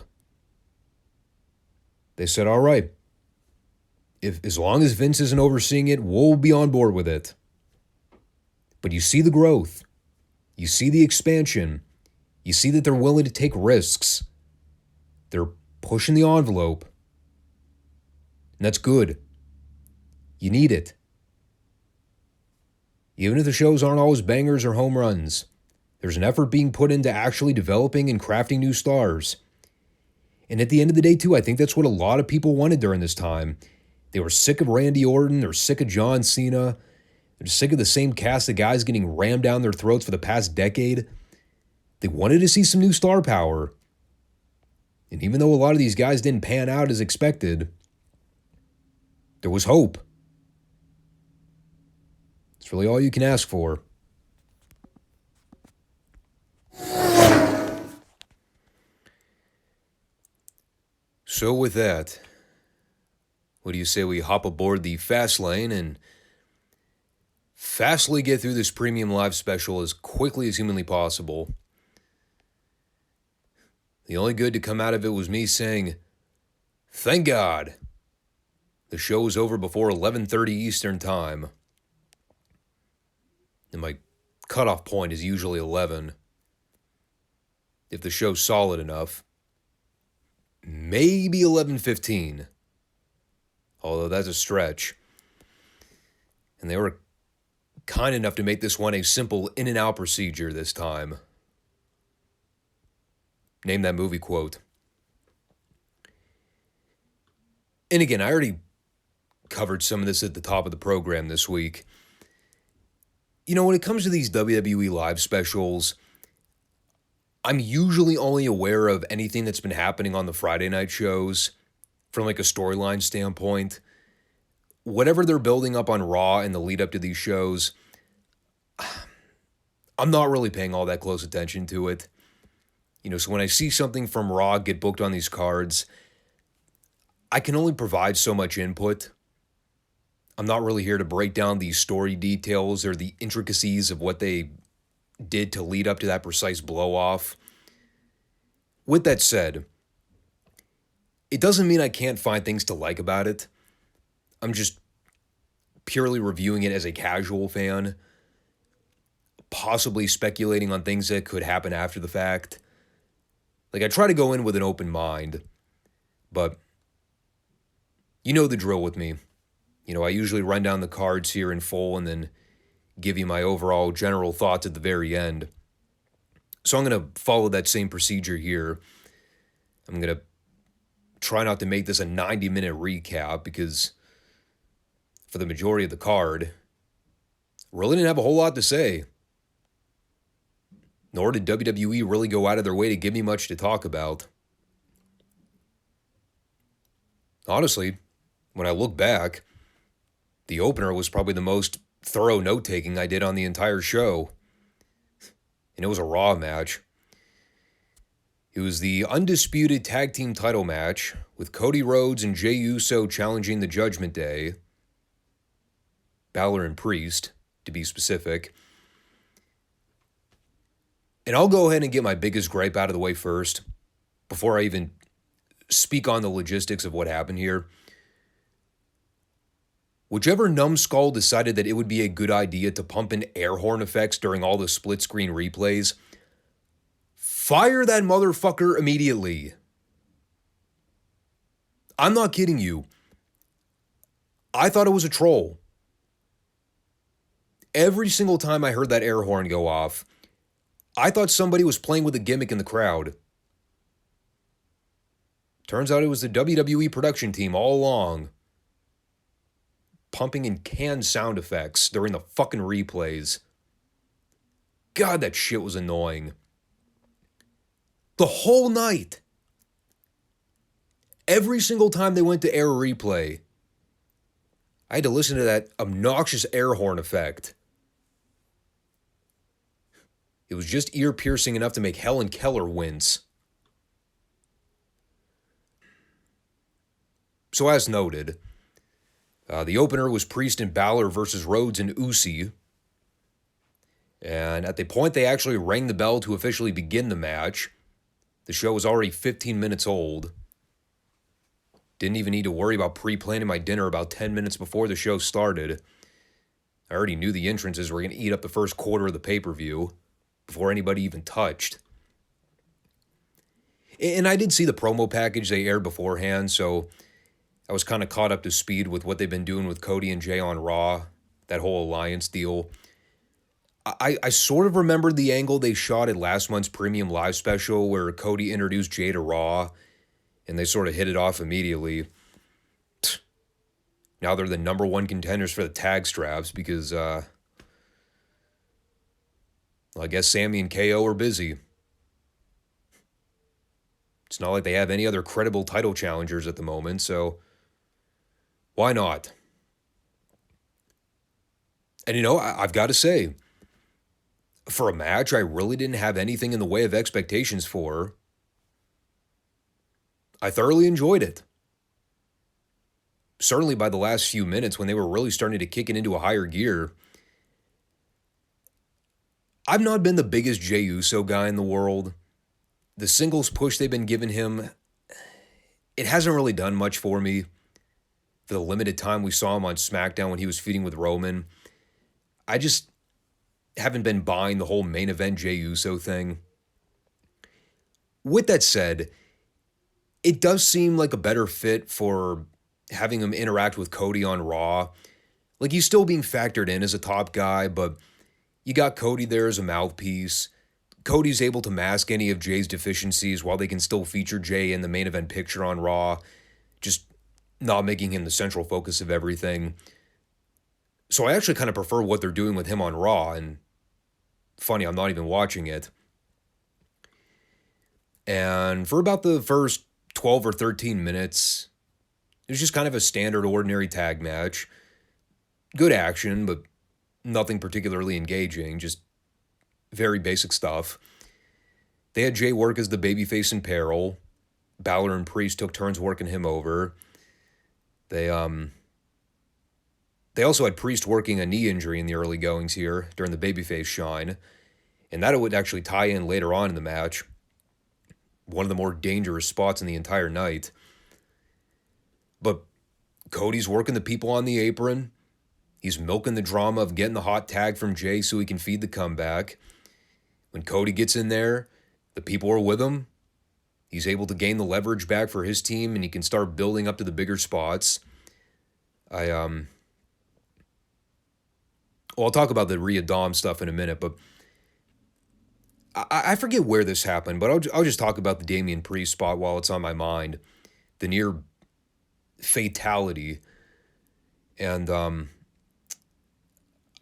They said, all right, as long as Vince isn't overseeing it, we'll be on board with it. But you see the growth. You see the expansion. You see that they're willing to take risks. They're pushing the envelope. And that's good. You need it. Even if the shows aren't always bangers or home runs, there's an effort being put into actually developing and crafting new stars. And at the end of the day, too, I think that's what a lot of people wanted during this time. They were sick of Randy Orton. They're sick of John Cena. They're sick of the same cast of guys getting rammed down their throats for the past decade. They wanted to see some new star power. And even though a lot of these guys didn't pan out as expected, there was hope. It's really all you can ask for. So with that, what do you say we hop aboard the Fastlane and fastly get through this premium live special as quickly as humanly possible? The only good to come out of it was me saying, thank God. The show was over before 11:30 Eastern Time. And my cutoff point is usually 11. If the show's solid enough. Maybe 11:15. Although that's a stretch. And they were kind enough to make this one a simple in and out procedure this time. Name that movie quote. And again, I already covered some of this at the top of the program this week. When it comes to these WWE live specials, I'm usually only aware of anything that's been happening on the Friday night shows from like a storyline standpoint. Whatever they're building up on Raw in the lead up to these shows, I'm not really paying all that close attention to it. So when I see something from Raw get booked on these cards, I can only provide so much input. I'm not really here to break down the story details or the intricacies of what they did to lead up to that precise blow-off. With that said, it doesn't mean I can't find things to like about it. I'm just purely reviewing it as a casual fan, possibly speculating on things that could happen after the fact. I try to go in with an open mind, but you know the drill with me. I usually run down the cards here in full and then give you my overall general thoughts at the very end. So I'm going to follow that same procedure here. I'm going to try not to make this a 90-minute recap because for the majority of the card, really didn't have a whole lot to say. nor did WWE really go out of their way to give me much to talk about. Honestly, when I look back, the opener was probably the most thorough note-taking I did on the entire show. And it was a Raw match. It was the undisputed tag team title match with Cody Rhodes and Jey Uso challenging the Judgment Day. Balor and Priest, to be specific. And I'll go ahead and get my biggest gripe out of the way first, before I even speak on the logistics of what happened here. Whichever numbskull decided that it would be a good idea to pump in air horn effects during all the split-screen replays, fire that motherfucker immediately. I'm not kidding you. I thought it was a troll. Every single time I heard that air horn go off, I thought somebody was playing with a gimmick in the crowd. Turns out it was the WWE production team all along, pumping in canned sound effects during the fucking replays. God, that shit was annoying. The whole night. Every single time they went to air a replay, I had to listen to that obnoxious air horn effect. It was just ear-piercing enough to make Helen Keller wince. So as noted, the opener was Priest and Balor versus Rhodes and Uso. And at the point they actually rang the bell to officially begin the match, the show was already 15 minutes old. Didn't even need to worry about pre-planning my dinner about 10 minutes before the show started. I already knew the entrances were going to eat up the first quarter of the pay-per-view before anybody even touched. And I did see the promo package they aired beforehand, so I was kind of caught up to speed with what they've been doing with Cody and Jey on Raw, that whole alliance deal. I sort of remembered the angle they shot at last month's Premium Live special where Cody introduced Jey to Raw, and they sort of hit it off immediately. Now they're the number one contenders for the tag straps because, well, I guess Sami and KO are busy. It's not like they have any other credible title challengers at the moment, so why not? And you know, I've got to say, for a match I really didn't have anything in the way of expectations for, I thoroughly enjoyed it. Certainly by the last few minutes when they were really starting to kick it into a higher gear. I've not been the biggest Jey Uso guy in the world. The singles push they've been giving him, it hasn't really done much for me. For the limited time we saw him on SmackDown when he was feuding with Roman, I just haven't been buying the whole main event Jey Uso thing. With that said, it does seem like a better fit for having him interact with Cody on Raw. Like, he's still being factored in as a top guy, but you got Cody there as a mouthpiece. Cody's able to mask any of Jey's deficiencies while they can still feature Jey in the main event picture on Raw, just not making him the central focus of everything. So I actually kind of prefer what they're doing with him on Raw, and funny, I'm not even watching it. And for about the first 12 or 13 minutes, it was just kind of a standard ordinary tag match. Good action, but nothing particularly engaging, just very basic stuff. They had Jey work as the babyface in peril. Balor and Priest took turns working him over. They also had Priest working a knee injury in the early goings here during the babyface shine, and that would actually tie in later on in the match. One of the more dangerous spots in the entire night. But Cody's working the people on the apron. He's milking the drama of getting the hot tag from Jey so he can feed the comeback. When Cody gets in there, the people are with him. He's able to gain the leverage back for his team, and he can start building up to the bigger spots. I'll talk about the Rhea Dom stuff in a minute, but I forget where this happened, but I'll just talk about the Damian Priest spot while it's on my mind. The near fatality. And I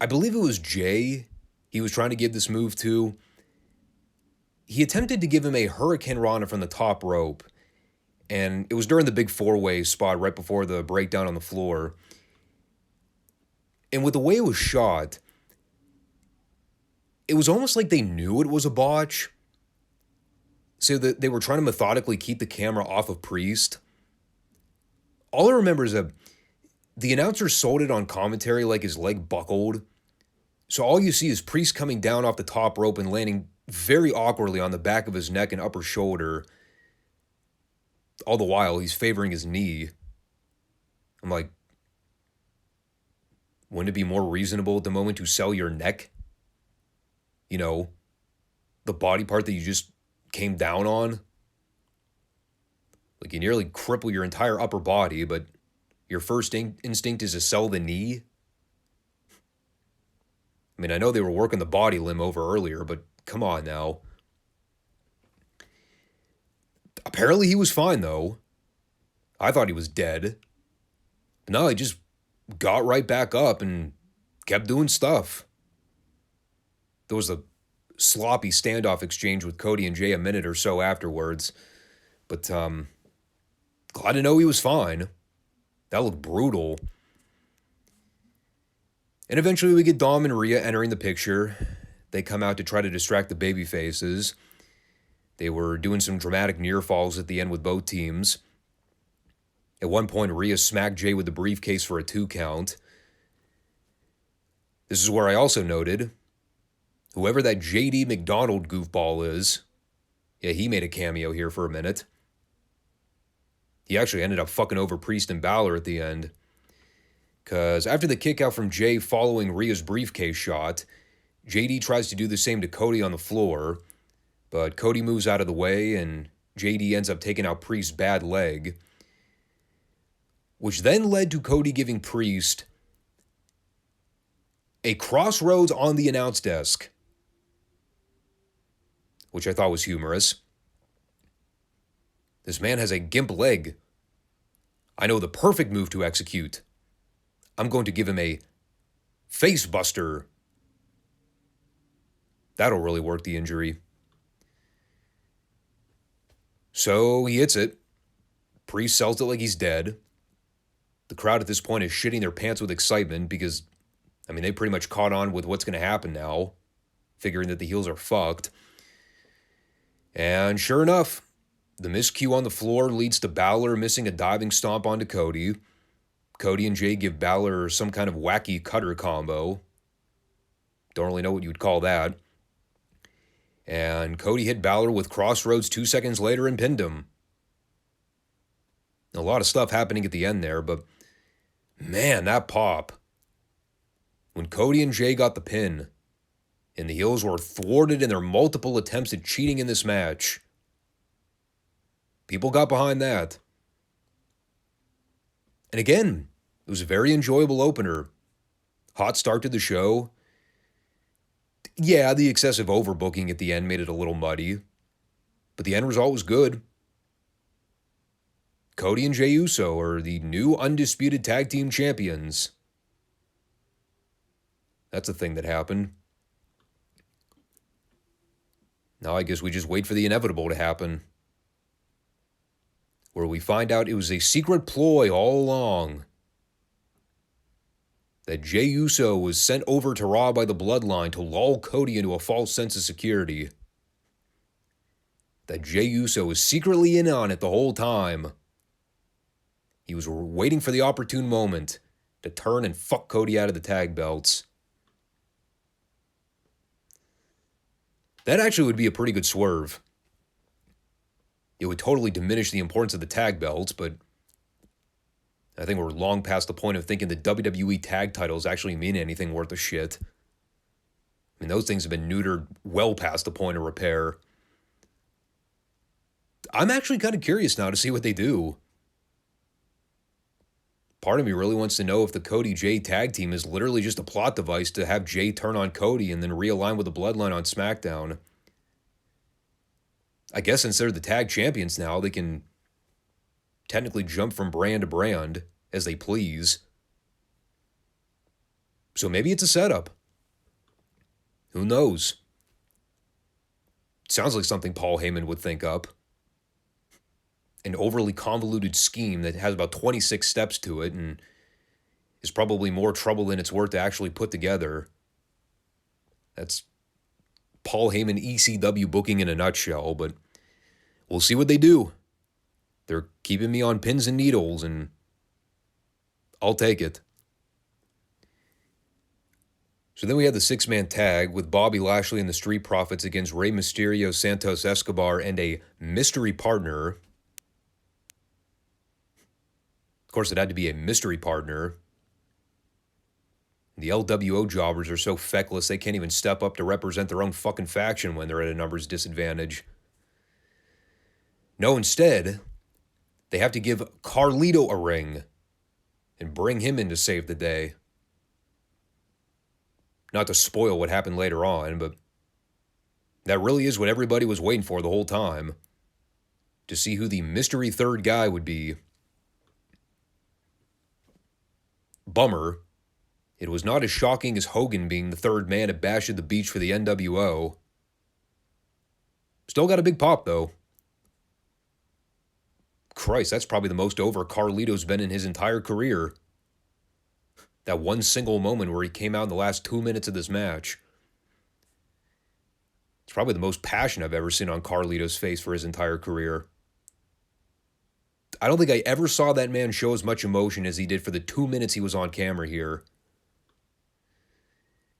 believe it was Jey he was trying to give this move to. he attempted to give him a Hurricane Rana from the top rope, and it was during the big four-way spot right before the breakdown on the floor. And with the way it was shot, it was almost like they knew it was a botch, so that they were trying to methodically keep the camera off of Priest. All I remember is that the announcer sold it on commentary like his leg buckled. So all you see is Priest coming down off the top rope and landing very awkwardly on the back of his neck and upper shoulder. All the while, he's favoring his knee. I'm like, wouldn't it be more reasonable at the moment to sell your neck? You know, the body part that you just came down on? Like, you nearly cripple your entire upper body, but your first instinct is to sell the knee? I mean, I know they were working the body limb over earlier, but come on now. Apparently he was fine, though. I thought he was dead. But no, he just got right back up and kept doing stuff. There was a sloppy standoff exchange with Cody and Jay a minute or so afterwards. But glad to know he was fine. That looked brutal. And eventually we get Dom and Rhea entering the picture. They come out to try to distract the baby faces. They were doing some dramatic near falls at the end with both teams. At one point, Rhea smacked Jay with the briefcase for a 2 count. This is where I also noted, whoever that JD McDonald goofball is, yeah, he made a cameo here for a minute. He actually ended up fucking over Priest and Balor at the end. Because after the kick out from Jay following Rhea's briefcase shot, JD tries to do the same to Cody on the floor, but Cody moves out of the way and JD ends up taking out Priest's bad leg, which then led to Cody giving Priest a crossroads on the announce desk, which I thought was humorous. This man has a gimp leg. I know the perfect move to execute. I'm going to give him a face buster. That'll really work the injury. So he hits it. Priest sells it like he's dead. The crowd at this point is shitting their pants with excitement because, I mean, they pretty much caught on with what's going to happen now, figuring that the heels are fucked. And sure enough, the miscue on the floor leads to Balor missing a diving stomp onto Cody. Cody and Jay give Balor some kind of wacky cutter combo. Don't really know what you'd call that. And Cody hit Balor with crossroads 2 seconds later and pinned him. A lot of stuff happening at the end there, but man, that pop. When Cody and Jay got the pin, and the heels were thwarted in their multiple attempts at cheating in this match, people got behind that. And again, it was a very enjoyable opener. Hot start to the show. Yeah, the excessive overbooking at the end made it a little muddy, but the end result was good. Cody and Jey Uso are the new undisputed tag team champions. That's a thing that happened. Now I guess we just wait for the inevitable to happen, where we find out it was a secret ploy all along. That Jey Uso was sent over to Raw by the Bloodline to lull Cody into a false sense of security. That Jey Uso was secretly in on it the whole time. He was waiting for the opportune moment to turn and fuck Cody out of the tag belts. That actually would be a pretty good swerve. It would totally diminish the importance of the tag belts, but I think we're long past the point of thinking the WWE tag titles actually mean anything worth a shit. I mean, those things have been neutered well past the point of repair. I'm actually kind of curious now to see what they do. Part of me really wants to know if the Cody-Jay tag team is literally just a plot device to have Jay turn on Cody and then realign with the Bloodline on SmackDown. I guess since they're the tag champions now, they can technically jump from brand to brand as they please. So maybe it's a setup. Who knows? Sounds like something Paul Heyman would think up. An overly convoluted scheme that has about 26 steps to it and is probably more trouble than it's worth to actually put together. That's Paul Heyman ECW booking in a nutshell, but we'll see what they do. They're keeping me on pins and needles, and I'll take it. So then we had the six-man tag with Bobby Lashley and the Street Profits against Rey Mysterio, Santos Escobar, and a mystery partner. Of course, it had to be a mystery partner. The LWO jobbers are so feckless they can't even step up to represent their own fucking faction when they're at a numbers disadvantage. No, instead, they have to give Carlito a ring and bring him in to save the day. Not to spoil what happened later on, but that really is what everybody was waiting for the whole time. To see who the mystery third guy would be. Bummer. It was not as shocking as Hogan being the third man at Bash at the Beach for the NWO. Still got a big pop, though. Christ, that's probably the most over Carlito's been in his entire career. That one single moment where he came out in the last 2 minutes of this match. It's probably the most passion I've ever seen on Carlito's face for his entire career. I don't think I ever saw that man show as much emotion as he did for the 2 minutes he was on camera here.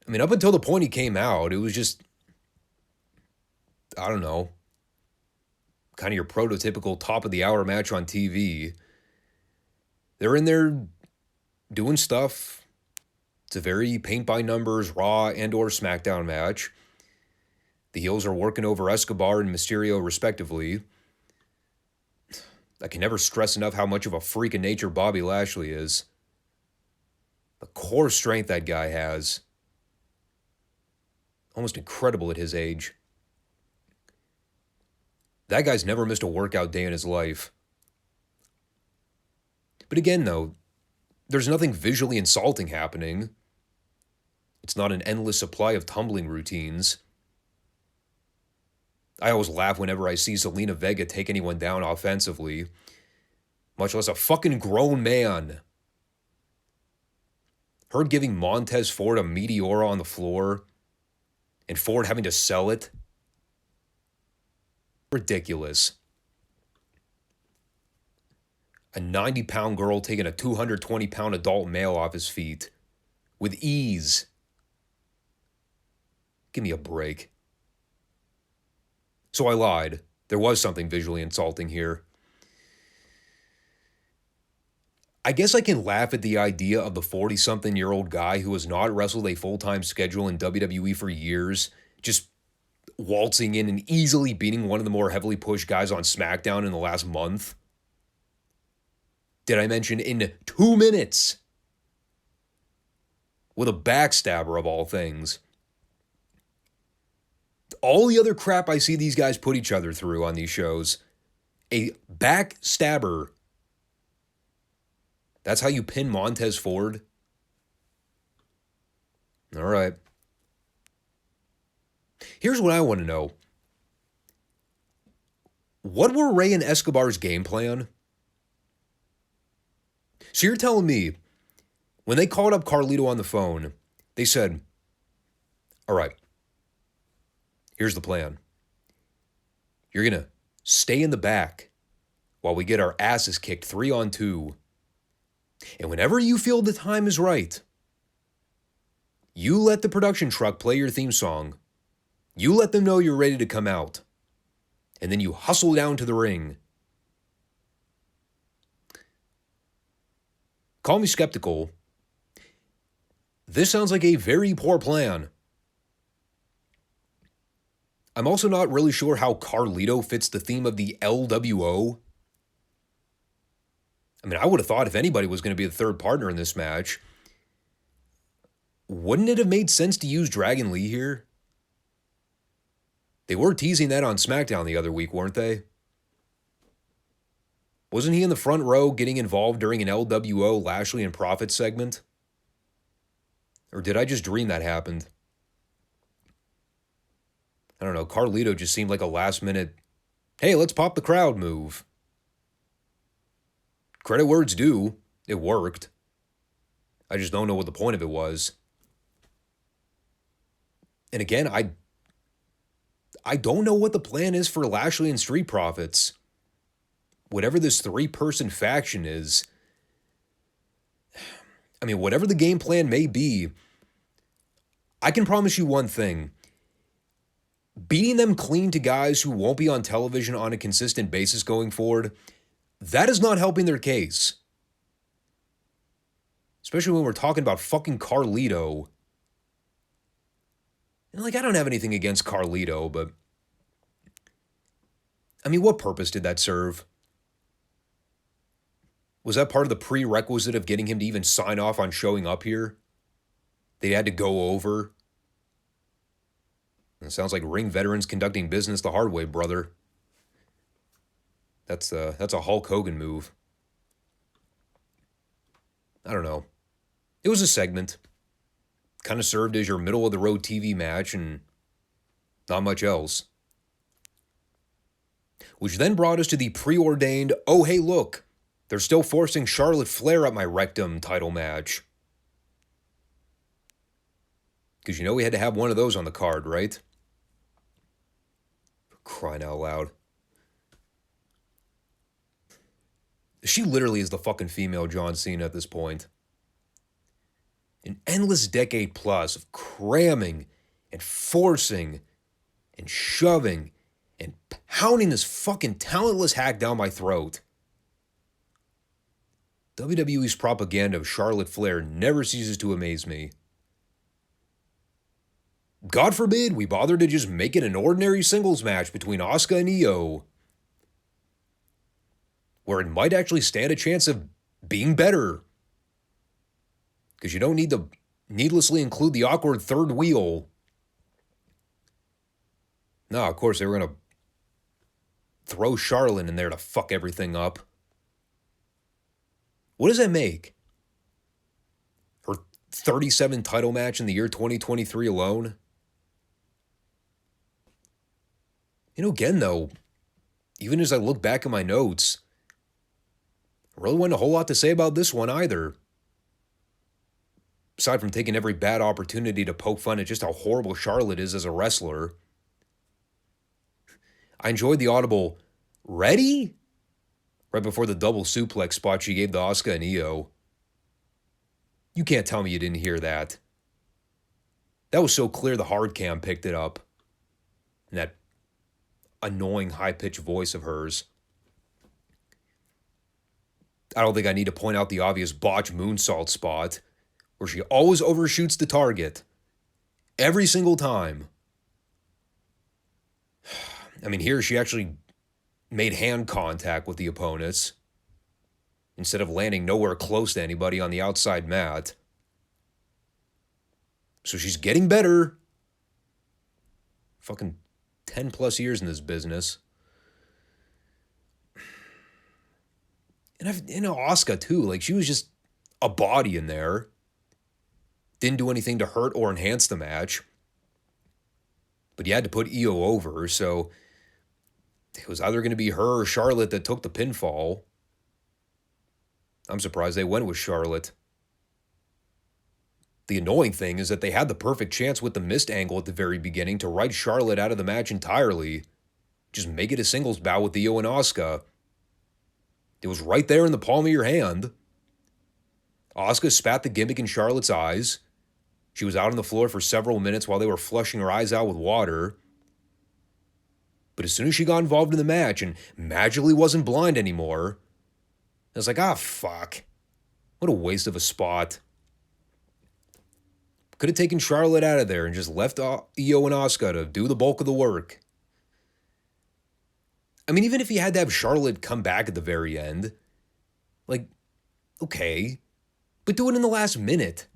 I mean, up until the point he came out, it was just, I don't know, kind of your prototypical top-of-the-hour match on TV. They're in there doing stuff. It's a very paint-by-numbers Raw and or SmackDown match. The heels are working over Escobar and Mysterio, respectively. I can never stress enough how much of a freak of nature Bobby Lashley is. The core strength that guy has. Almost incredible at his age. That guy's never missed a workout day in his life. But again, though, there's nothing visually insulting happening. It's not an endless supply of tumbling routines. I always laugh whenever I see Zelina Vega take anyone down offensively, much less a fucking grown man. Her giving Montez Ford a Meteora on the floor, and Ford having to sell it. Ridiculous. A 90-pound girl taking a 220-pound adult male off his feet. With ease. Give me a break. So I lied. There was something visually insulting here. I guess I can laugh at the idea of the 40-something-year-old guy who has not wrestled a full-time schedule in WWE for years, just waltzing in and easily beating one of the more heavily pushed guys on SmackDown in the last month. Did I mention in 2 minutes? With a backstabber of all things. All the other crap I see these guys put each other through on these shows. A backstabber. That's how you pin Montez Ford? All right. Here's what I want to know. What were Rey and Escobar's game plan? So you're telling me, when they called up Carlito on the phone, they said, all right, here's the plan. You're going to stay in the back while we get our asses kicked 3-on-2. And whenever you feel the time is right, you let the production truck play your theme song. You let them know you're ready to come out. And then you hustle down to the ring. Call me skeptical. This sounds like a very poor plan. I'm also not really sure how Carlito fits the theme of the LWO. I mean, I would have thought if anybody was going to be the third partner in this match, wouldn't it have made sense to use Dragon Lee here? They were teasing that on SmackDown the other week, weren't they? Wasn't he in the front row getting involved during an LWO Lashley and Profit segment? Or did I just dream that happened? I don't know, Carlito just seemed like a last minute, hey, let's pop the crowd move. Credit where it's due. It worked. I just don't know what the point of it was. And again, I don't know what the plan is for Lashley and Street Profits. Whatever this 3-person faction is, I mean, whatever the game plan may be, I can promise you one thing. Beating them clean to guys who won't be on television on a consistent basis going forward, that is not helping their case. Especially when we're talking about fucking Carlito. And like, I don't have anything against Carlito, but I mean, what purpose did that serve? Was that part of the prerequisite of getting him to even sign off on showing up here? They had to go over. It sounds like ring veterans conducting business the hard way, brother. That's a Hulk Hogan move. I don't know. It was a segment. Kind of served as your middle-of-the-road TV match and not much else. Which then brought us to the preordained, oh hey look, they're still forcing Charlotte Flair up my rectum title match. Because you know we had to have one of those on the card, right? Crying out loud. She literally is the fucking female John Cena at this point. An endless decade plus of cramming and forcing and shoving and pounding this fucking talentless hack down my throat. WWE's propaganda of Charlotte Flair never ceases to amaze me. God forbid we bother to just make it an ordinary singles match between Asuka and Io, where it might actually stand a chance of being better. Because you don't need to needlessly include the awkward third wheel. No, of course, they were going to throw Charlotte in there to fuck everything up. What does that make? Her 37 title match in the year 2023 alone? You know, again, though, even as I look back at my notes, I really wasn't a whole lot to say about this one either. Aside from taking every bad opportunity to poke fun at just how horrible Charlotte is as a wrestler. I enjoyed the audible, ready? Right before the double suplex spot she gave to Asuka and Io. You can't tell me you didn't hear that. That was so clear the hard cam picked it up. And that annoying high-pitched voice of hers. I don't think I need to point out the obvious botch moonsault spot, where she always overshoots the target. Every single time. I mean, here she actually made hand contact with the opponents instead of landing nowhere close to anybody on the outside mat. So she's getting better. Fucking 10 plus years in this business. And Asuka too, like she was just a body in there. Didn't do anything to hurt or enhance the match. But you had to put Io over, so it was either going to be her or Charlotte that took the pinfall. I'm surprised they went with Charlotte. The annoying thing is that they had the perfect chance with the missed angle at the very beginning to write Charlotte out of the match entirely. Just make it a singles bout with Io and Asuka. It was right there in the palm of your hand. Asuka spat the gimmick in Charlotte's eyes. She was out on the floor for several minutes while they were flushing her eyes out with water. But as soon as she got involved in the match and magically wasn't blind anymore, I was like, fuck. What a waste of a spot. Could have taken Charlotte out of there and just left Io and Asuka to do the bulk of the work. I mean, even if you had to have Charlotte come back at the very end, like, okay, but do it in the last minute.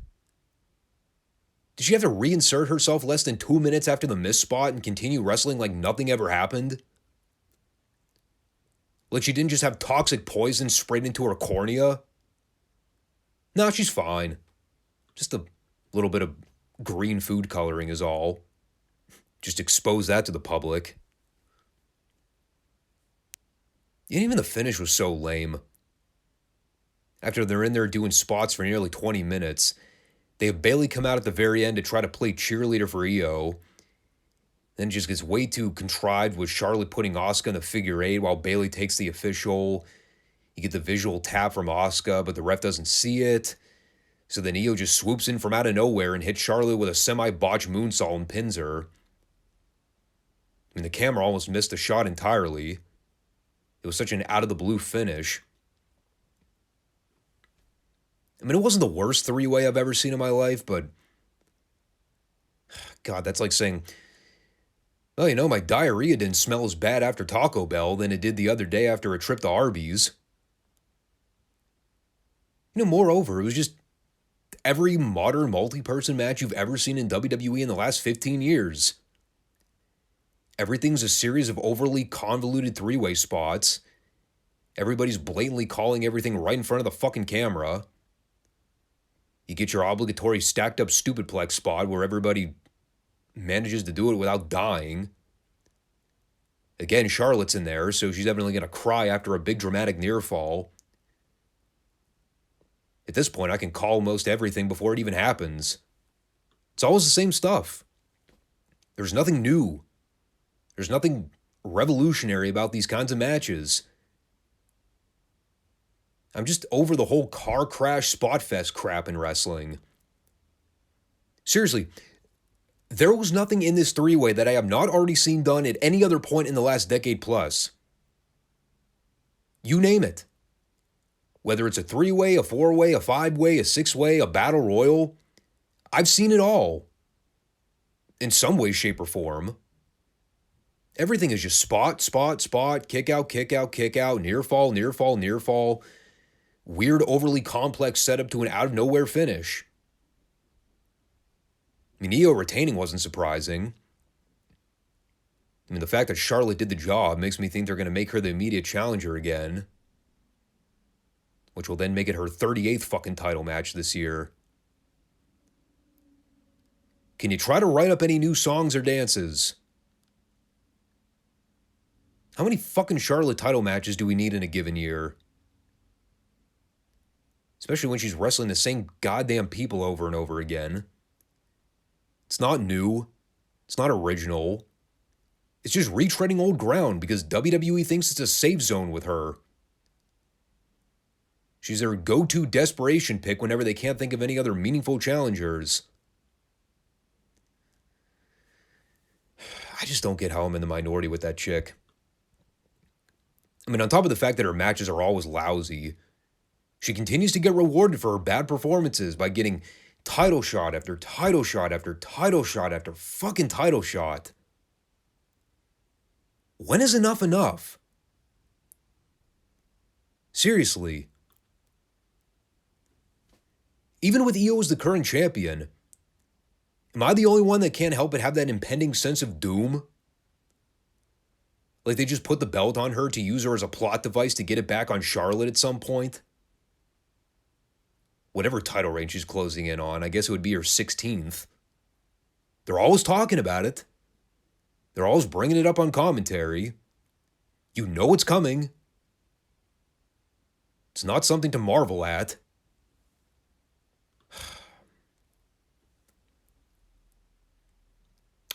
Did she have to reinsert herself less than 2 minutes after the miss spot and continue wrestling like nothing ever happened? Like she didn't just have toxic poison sprayed into her cornea? No, she's fine. Just a little bit of green food coloring is all. just expose that to the public. And even the finish was so lame. After they're in there doing spots for nearly 20 minutes, they have Bayley come out at the very end to try to play cheerleader for Io. Then it just gets way too contrived with Charlotte putting Asuka in the figure 8 while Bayley takes the official. You get the visual tap from Asuka, but the ref doesn't see it. So then Io just swoops in from out of nowhere and hits Charlotte with a semi-botched moonsault and pins her. I mean, the camera almost missed the shot entirely. It was such an out-of-the-blue finish. I mean, it wasn't the worst three-way I've ever seen in my life, but God, that's like saying, well, you know, my diarrhea didn't smell as bad after Taco Bell than it did the other day after a trip to Arby's. You know, moreover, it was just every modern multi-person match you've ever seen in WWE in the last 15 years. Everything's a series of overly convoluted three-way spots. Everybody's blatantly calling everything right in front of the fucking camera. You get your obligatory stacked up stupidplex spot where everybody manages to do it without dying. Again, Charlotte's in there, so she's evidently going to cry after a big dramatic near fall. At this point, I can call most everything before it even happens. It's always the same stuff. There's nothing new. There's nothing revolutionary about these kinds of matches. I'm just over the whole car crash spot fest crap in wrestling. Seriously, there was nothing in this three-way that I have not already seen done at any other point in the last decade plus. You name it. Whether it's a three-way, a four-way, a five-way, a six-way, a battle royal, I've seen it all. In some way, shape, or form. Everything is just spot, spot, spot, kick out, kick out, kick out, near fall, near fall, near fall. Weird, overly complex setup to an out-of-nowhere finish. I mean, Io retaining wasn't surprising. I mean, the fact that Charlotte did the job makes me think they're going to make her the immediate challenger again. Which will then make it her 38th fucking title match this year. Can you try to write up any new songs or dances? How many fucking Charlotte title matches do we need in a given year? Especially when she's wrestling the same goddamn people over and over again. It's not new. It's not original. It's just retreading old ground because WWE thinks it's a safe zone with her. She's their go-to desperation pick whenever they can't think of any other meaningful challengers. I just don't get how I'm in the minority with that chick. I mean, on top of the fact that her matches are always lousy, she continues to get rewarded for her bad performances by getting title shot after title shot after title shot after fucking title shot. When is enough enough? Seriously. Even with Io as the current champion, am I the only one that can't help but have that impending sense of doom? Like they just put the belt on her to use her as a plot device to get it back on Charlotte at some point? Whatever title reign she's closing in on, I guess it would be her 16th. They're always talking about it. They're always bringing it up on commentary. You know it's coming. It's not something to marvel at.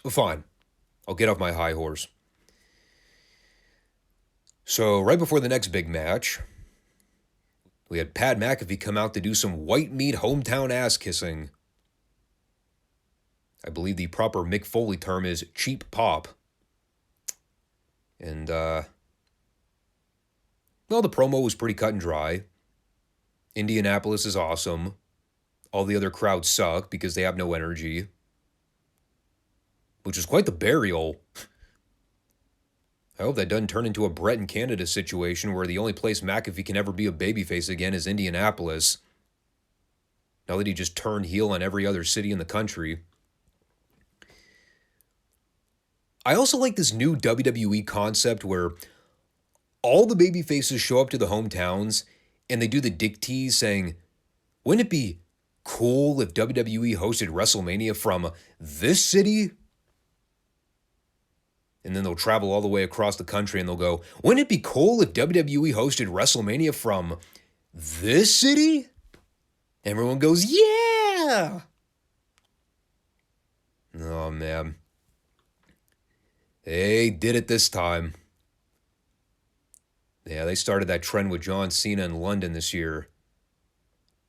Fine. I'll get off my high horse. So, right before the next big match, we had Pat McAfee come out to do some white meat hometown ass kissing. I believe the proper Mick Foley term is cheap pop. And, well, the promo was pretty cut and dry. Indianapolis is awesome. All the other crowds suck because they have no energy. Which is quite the burial. I hope that doesn't turn into a Brett in Canada situation where the only place McAfee can ever be a babyface again is Indianapolis. Now that he just turned heel on every other city in the country. I also like this new WWE concept where all the babyfaces show up to the hometowns and they do the dick tease saying, wouldn't it be cool if WWE hosted WrestleMania from this city? And then they'll travel all the way across the country and they'll go, wouldn't it be cool if WWE hosted WrestleMania from this city? Everyone goes, yeah! Oh, man. They did it this time. Yeah, they started that trend with John Cena in London this year.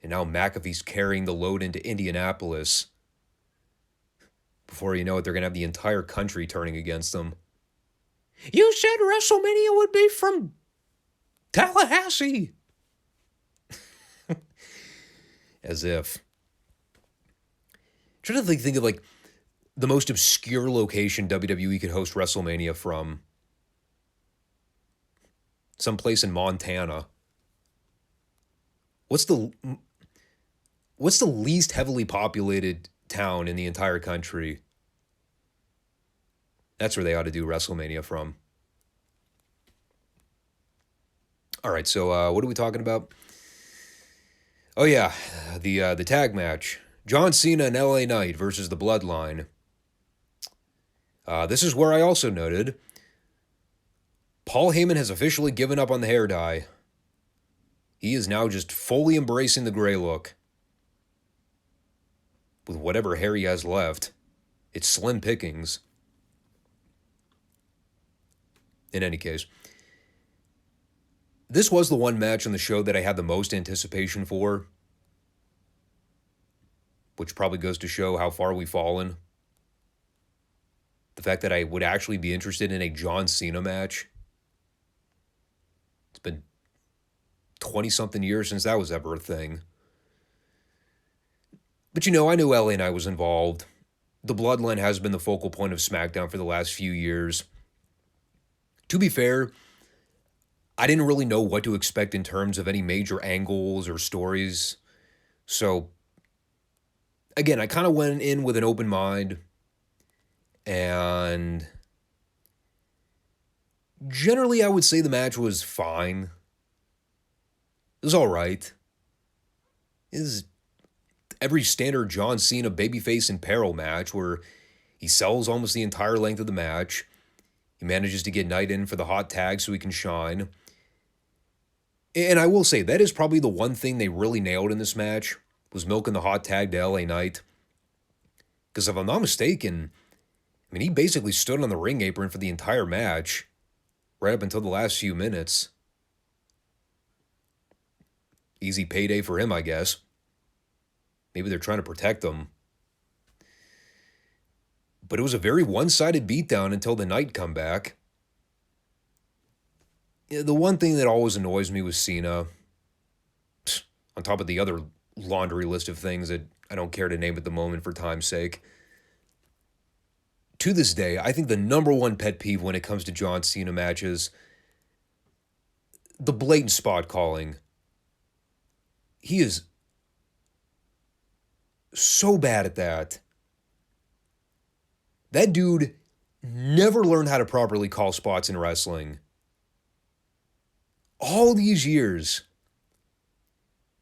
And now McAfee's carrying the load into Indianapolis. Before you know it, they're going to have the entire country turning against them. You said WrestleMania would be from Tallahassee. As if. I'm trying to think of like the most obscure location WWE could host WrestleMania from. Someplace in Montana. What's the least heavily populated town in the entire country? That's where they ought to do WrestleMania from. All right, so what are we talking about? Oh yeah, the tag match. John Cena and LA Knight versus the Bloodline. This is where I also noted Paul Heyman has officially given up on the hair dye. He is now just fully embracing the gray look. With whatever hair he has left, it's slim pickings. In any case, this was the one match on the show that I had the most anticipation for, which probably goes to show how far we've fallen. The fact that I would actually be interested in a John Cena match. It's been 20-something years since that was ever a thing. But you know, I knew LA Knight was involved. The Bloodline has been the focal point of SmackDown for the last few years. To be fair, I didn't really know what to expect in terms of any major angles or stories. So, again, I kind of went in with an open mind. And generally, I would say the match was fine. It was all right. It was every standard John Cena babyface in peril match where he sells almost the entire length of the match. He manages to get Knight in for the hot tag so he can shine. And I will say, that is probably the one thing they really nailed in this match, was milking the hot tag to LA Knight. Because if I'm not mistaken, I mean, he basically stood on the ring apron for the entire match, right up until the last few minutes. Easy payday for him, I guess. Maybe they're trying to protect him. But it was a very one-sided beatdown until the Knight comeback. Yeah, the one thing that always annoys me with Cena, on top of the other laundry list of things that I don't care to name at the moment for time's sake, to this day, I think the number one pet peeve when it comes to John Cena matches, the blatant spot calling. He is so bad at that. That dude never learned how to properly call spots in wrestling. All these years.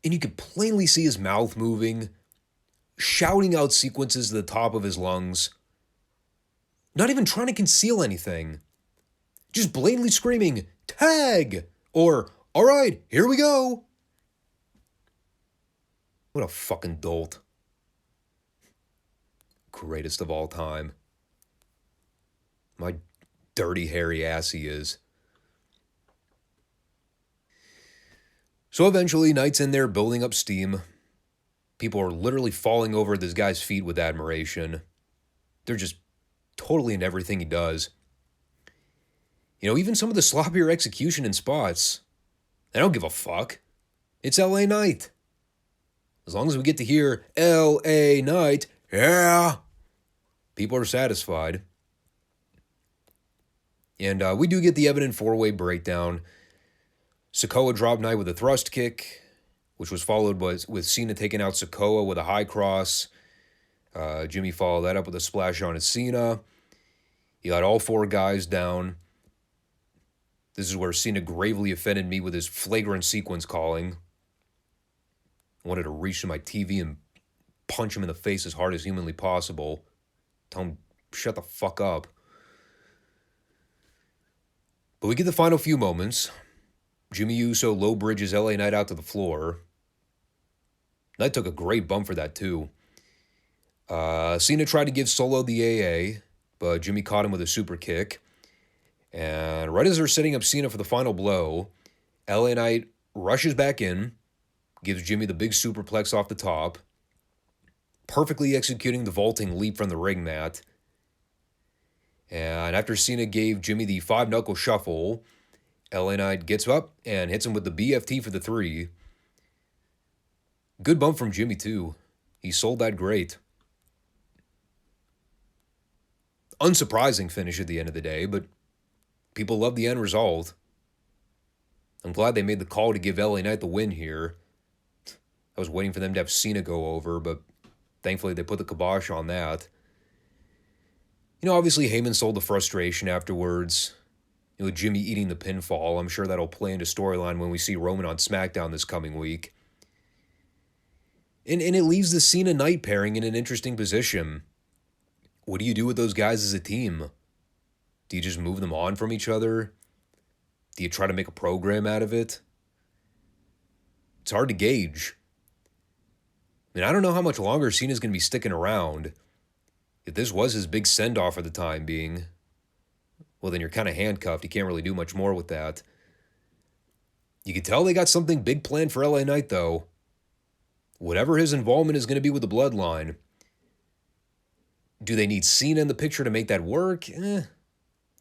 And you could plainly see his mouth moving, shouting out sequences to the top of his lungs. Not even trying to conceal anything. Just blatantly screaming, "Tag!" Or, "All right, here we go." What a fucking dolt. Greatest of all time. My dirty, hairy ass he is. So eventually, Knight's in there building up steam. People are literally falling over at this guy's feet with admiration. They're just totally in everything he does. You know, even some of the sloppier execution and spots, I don't give a fuck. It's LA Knight. As long as we get to hear LA Knight, yeah, people are satisfied. And we do get the evident four-way breakdown. Sikoa dropped Knight with a thrust kick, which was followed with Cena taking out Sikoa with a high cross. Jimmy followed that up with a splash on Cena. He got all four guys down. This is where Cena gravely offended me with his flagrant sequence calling. I wanted to reach to my TV and punch him in the face as hard as humanly possible. Tell him, shut the fuck up. But we get the final few moments. Jimmy Uso low bridges LA Knight out to the floor. Knight took a great bump for that too. Cena tried to give Solo the AA, but Jimmy caught him with a super kick. And right as they're setting up Cena for the final blow, LA Knight rushes back in, gives Jimmy the big superplex off the top, perfectly executing the vaulting leap from the ring mat. And after Cena gave Jimmy the 5-knuckle shuffle, LA Knight gets up and hits him with the BFT for the 3. Good bump from Jimmy, too. He sold that great. Unsurprising finish at the end of the day, but people love the end result. I'm glad they made the call to give LA Knight the win here. I was waiting for them to have Cena go over, but thankfully they put the kibosh on that. Obviously Heyman sold the frustration afterwards. With Jimmy eating the pinfall, I'm sure that'll play into storyline when we see Roman on SmackDown this coming week. And it leaves the Cena Knight pairing in an interesting position. What do you do with those guys as a team? Do you just move them on from each other? Do you try to make a program out of it? It's hard to gauge. I don't know how much longer Cena's going to be sticking around. If this was his big send-off for the time being, well, then you're kind of handcuffed. You can't really do much more with that. You can tell they got something big planned for LA Knight, though. Whatever his involvement is going to be with the bloodline. Do they need Cena in the picture to make that work?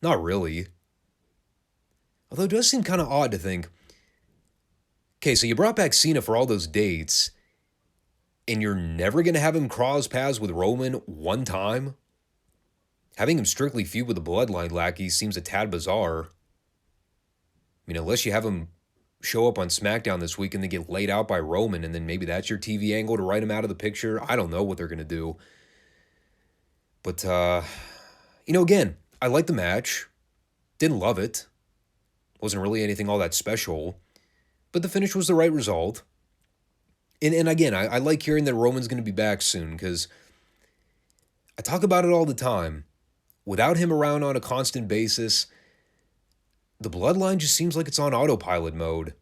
Not really. Although it does seem kind of odd to think, okay, so you brought back Cena for all those dates, and you're never going to have him cross paths with Roman one time? Having him strictly feud with the bloodline lackeys seems a tad bizarre. Unless you have him show up on SmackDown this week and then get laid out by Roman, and then maybe that's your TV angle to write him out of the picture. I don't know what they're going to do. But, again, I like the match. Didn't love it. Wasn't really anything all that special. But the finish was the right result. And again, I like hearing that Roman's going to be back soon, because I talk about it all the time. Without him around on a constant basis, the bloodline just seems like it's on autopilot mode.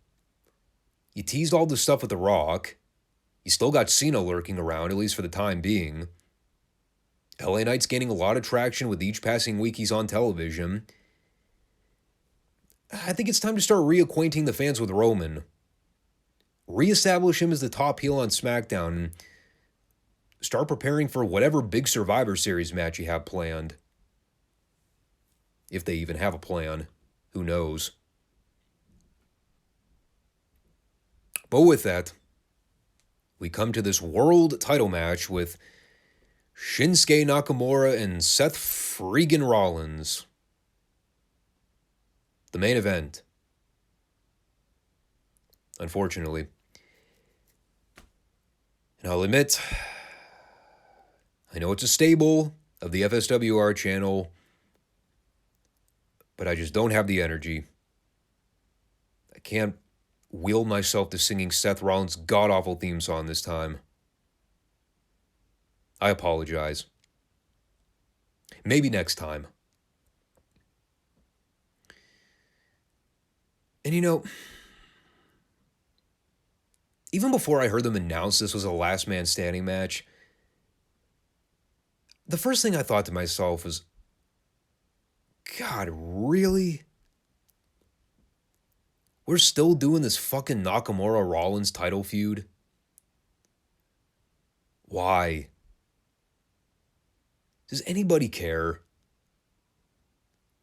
You teased all this stuff with The Rock. You still got Cena lurking around, at least for the time being. LA Knight's gaining a lot of traction with each passing week he's on television. I think it's time to start reacquainting the fans with Roman. Reestablish him as the top heel on SmackDown and start preparing for whatever big Survivor Series match you have planned. If they even have a plan. Who knows? But with that, we come to this world title match with Shinsuke Nakamura and Seth Freakin' Rollins. The main event. Unfortunately. And I'll admit, I know it's a staple of the FSWR channel, but I just don't have the energy. I can't will myself to singing Seth Rollins' god-awful theme song this time. I apologize. Maybe next time. And even before I heard them announce this was a last man standing match, the first thing I thought to myself was, God, really? We're still doing this fucking Nakamura-Rollins title feud? Why? Does anybody care?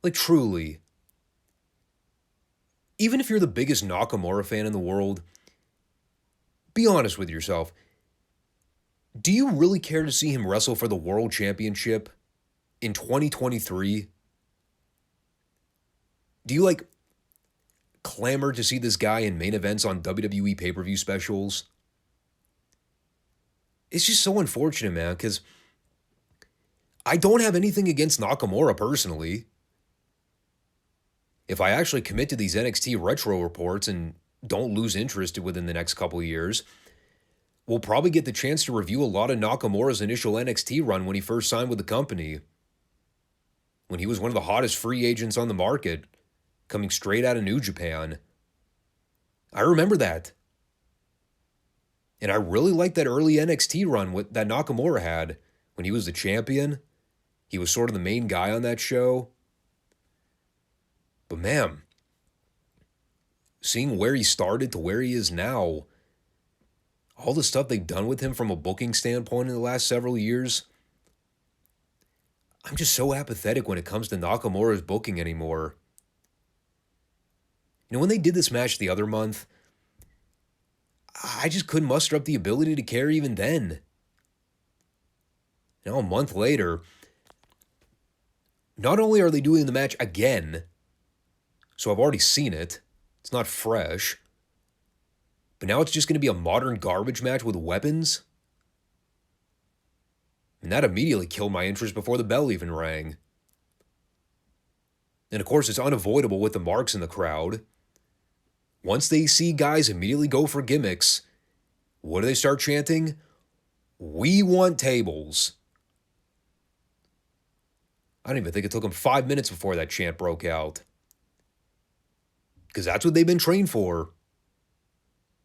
Like, truly. Even if you're the biggest Nakamura fan in the world, be honest with yourself. Do you really care to see him wrestle for the World Championship in 2023? Do you, clamor to see this guy in main events on WWE pay-per-view specials? It's just so unfortunate, man, because I don't have anything against Nakamura personally. If I actually commit to these NXT retro reports and don't lose interest within the next couple of years, we'll probably get the chance to review a lot of Nakamura's initial NXT run when he first signed with the company, when he was one of the hottest free agents on the market, coming straight out of New Japan. I remember that. And I really liked that early NXT run that Nakamura had when he was the champion. He was sort of the main guy on that show. But man, seeing where he started to where he is now, all the stuff they've done with him from a booking standpoint in the last several years, I'm just so apathetic when it comes to Nakamura's booking anymore. You know, when they did this match the other month, I just couldn't muster up the ability to care even then. Now, a month later, not only are they doing the match again, so I've already seen it, it's not fresh, but now it's just going to be a modern garbage match with weapons? And that immediately killed my interest before the bell even rang. And of course, it's unavoidable with the marks in the crowd. Once they see guys immediately go for gimmicks, what do they start chanting? We want tables. I don't even think it took them 5 minutes before that chant broke out. Because that's what they've been trained for.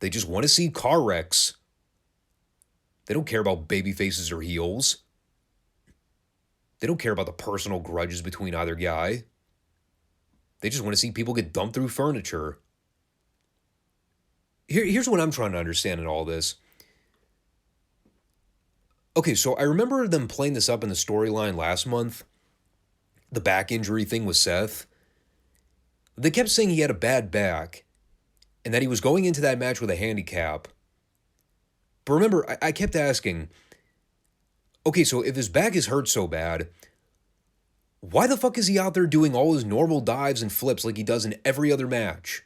They just want to see car wrecks. They don't care about baby faces or heels. They don't care about the personal grudges between either guy. They just want to see people get dumped through furniture. Here's what I'm trying to understand in all this. Okay, so I remember them playing this up in the storyline last month. The back injury thing with Seth. They kept saying he had a bad back and that he was going into that match with a handicap. But remember, I kept asking, okay, so if his back is hurt so bad, why the fuck is he out there doing all his normal dives and flips like he does in every other match?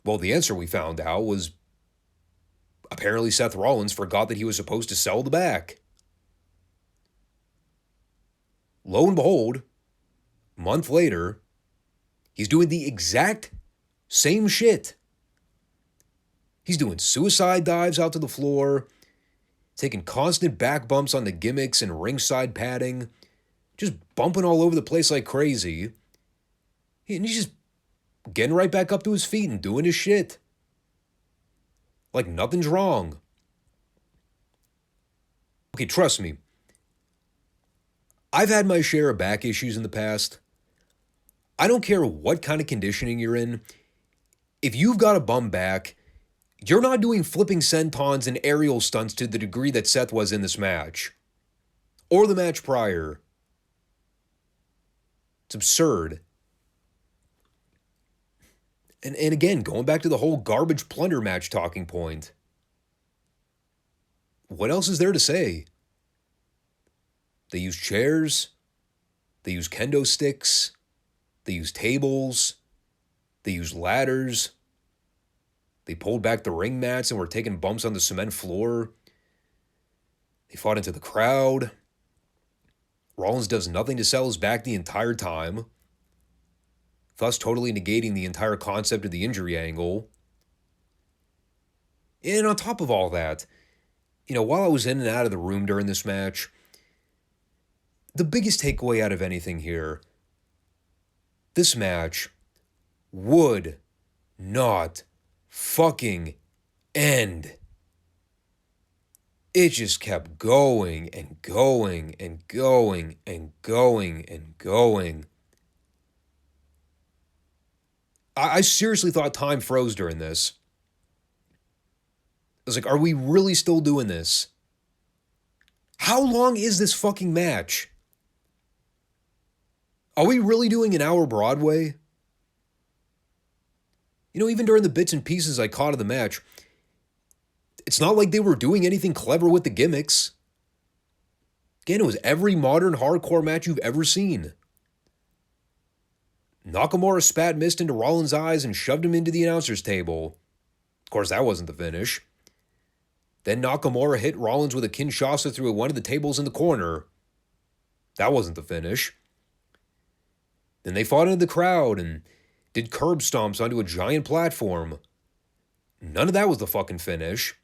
Well, the answer we found out was apparently Seth Rollins forgot that he was supposed to sell the back. Lo and behold, a month later, he's doing the exact same shit. He's doing suicide dives out to the floor, taking constant back bumps on the gimmicks and ringside padding, just bumping all over the place like crazy. And he's just getting right back up to his feet and doing his shit. Like nothing's wrong. Okay, trust me. I've had my share of back issues in the past. I don't care what kind of conditioning you're in. If you've got a bum back, you're not doing flipping sentons and aerial stunts to the degree that Seth was in this match. Or the match prior. It's absurd. And again, going back to the whole garbage plunder match talking point. What else is there to say? They use chairs. They use kendo sticks. They use tables. They use ladders. They pulled back the ring mats and were taking bumps on the cement floor. They fought into the crowd. Rollins does nothing to sell his back the entire time, thus totally negating the entire concept of the injury angle. And on top of all that, while I was in and out of the room during this match, the biggest takeaway out of anything here, this match would not fucking end. It just kept going and going and going and going and going. I seriously thought time froze during this. I was like, are we really still doing this? How long is this fucking match? Are we really doing an hour Broadway? Even during the bits and pieces I caught of the match, it's not like they were doing anything clever with the gimmicks. Again, it was every modern hardcore match you've ever seen. Nakamura spat mist into Rollins' eyes and shoved him into the announcer's table. Of course, that wasn't the finish. Then Nakamura hit Rollins with a Kinshasa through one of the tables in the corner. That wasn't the finish. Then they fought into the crowd and did curb stomps onto a giant platform. None of that was the fucking finish.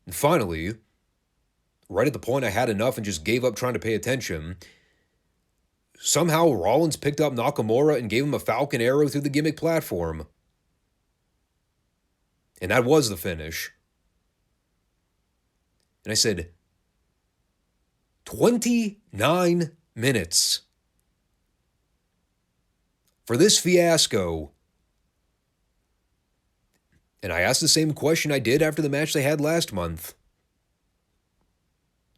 And finally, right at the point I had enough and just gave up trying to pay attention, somehow Rollins picked up Nakamura and gave him a Falcon Arrow through the gimmick platform. And that was the finish. And I said, 29 minutes for this fiasco. And I asked the same question I did after the match they had last month.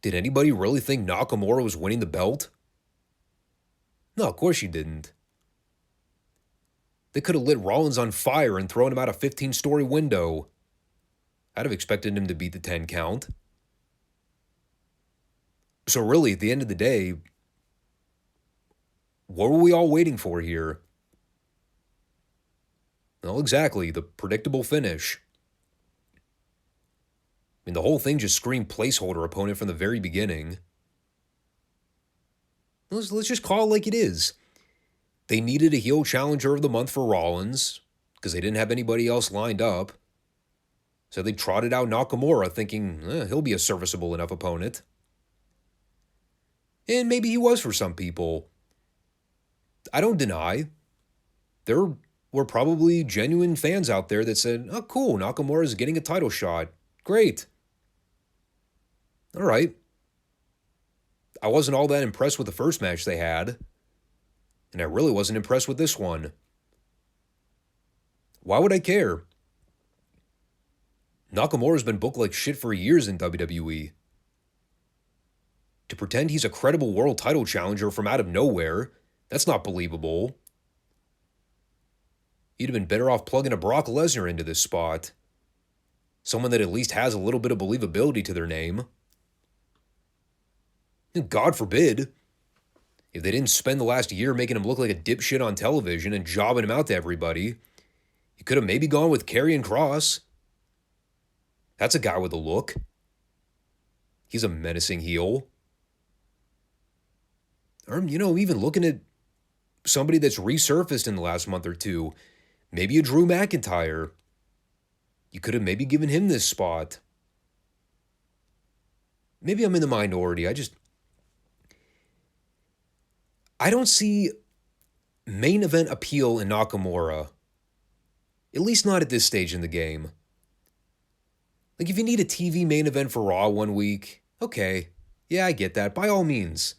Did anybody really think Nakamura was winning the belt? No, of course you didn't. They could have lit Rollins on fire and thrown him out a 15-story window. I'd have expected him to beat the 10 count. So really, at the end of the day, what were we all waiting for here? Well, exactly, the predictable finish. I mean, the whole thing just screamed placeholder opponent from the very beginning. Let's just call it like it is. They needed a heel challenger of the month for Rollins because they didn't have anybody else lined up. So they trotted out Nakamura thinking he'll be a serviceable enough opponent. And maybe he was for some people. I don't deny. There were probably genuine fans out there that said, oh, cool, Nakamura is getting a title shot. Great. All right. I wasn't all that impressed with the first match they had. And I really wasn't impressed with this one. Why would I care? Nakamura's been booked like shit for years in WWE. To pretend he's a credible world title challenger from out of nowhere, that's not believable. You'd have been better off plugging a Brock Lesnar into this spot. Someone that at least has a little bit of believability to their name. And God forbid, if they didn't spend the last year making him look like a dipshit on television and jobbing him out to everybody, you could have maybe gone with Karrion Kross. That's a guy with a look. He's a menacing heel. Or, even looking at somebody that's resurfaced in the last month or two. Maybe a Drew McIntyre. You could have maybe given him this spot. Maybe I'm in the minority. I don't see main event appeal in Nakamura. At least not at this stage in the game. Like, if you need a TV main event for Raw one week, okay. Yeah, I get that. By all means.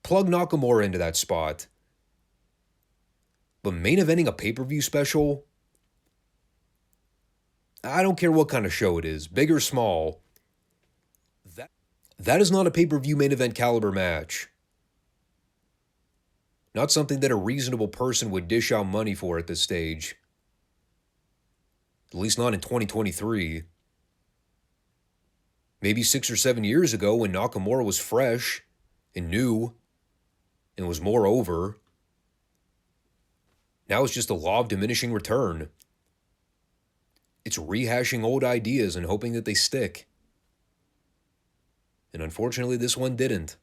Plug Nakamura into that spot. But main eventing a pay-per-view special? I don't care what kind of show it is, big or small. That is not a pay-per-view main event caliber match. Not something that a reasonable person would dish out money for at this stage. At least not in 2023. Maybe 6 or 7 years ago when Nakamura was fresh and new and was more over. Now it's just a law of diminishing return. It's rehashing old ideas and hoping that they stick. And unfortunately, this one didn't.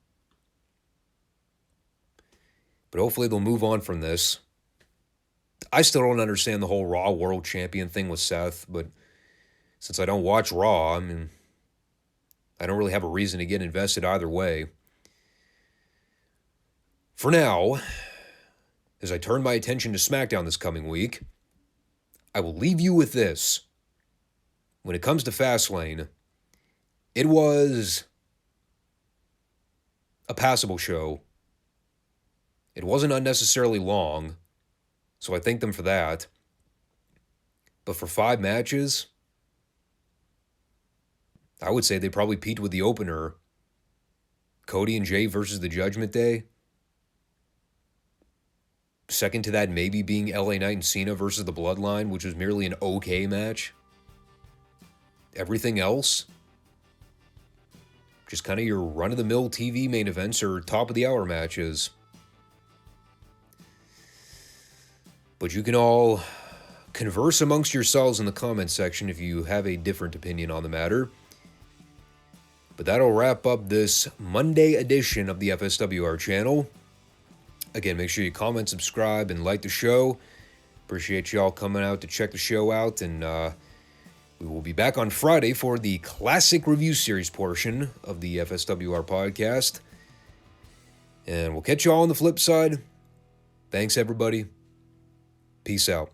But hopefully they'll move on from this. I still don't understand the whole Raw World Champion thing with Seth, but since I don't watch Raw, I don't really have a reason to get invested either way. For now, as I turn my attention to SmackDown this coming week, I will leave you with this. When it comes to Fastlane, it was a passable show. It wasn't unnecessarily long, so I thank them for that. But for 5 matches, I would say they probably peaked with the opener. Cody and Jay versus the Judgment Day. Second to that maybe being LA Knight and Cena versus the Bloodline, which was merely an okay match. Everything else, just kind of your run-of-the-mill TV main events or top-of-the-hour matches. But you can all converse amongst yourselves in the comments section if you have a different opinion on the matter. But that'll wrap up this Monday edition of the FSWR channel. Again, make sure you comment, subscribe, and like the show. Appreciate y'all coming out to check the show out. And we will be back on Friday for the Classic Review Series portion of the FSWR podcast. And we'll catch you all on the flip side. Thanks, everybody. Peace out.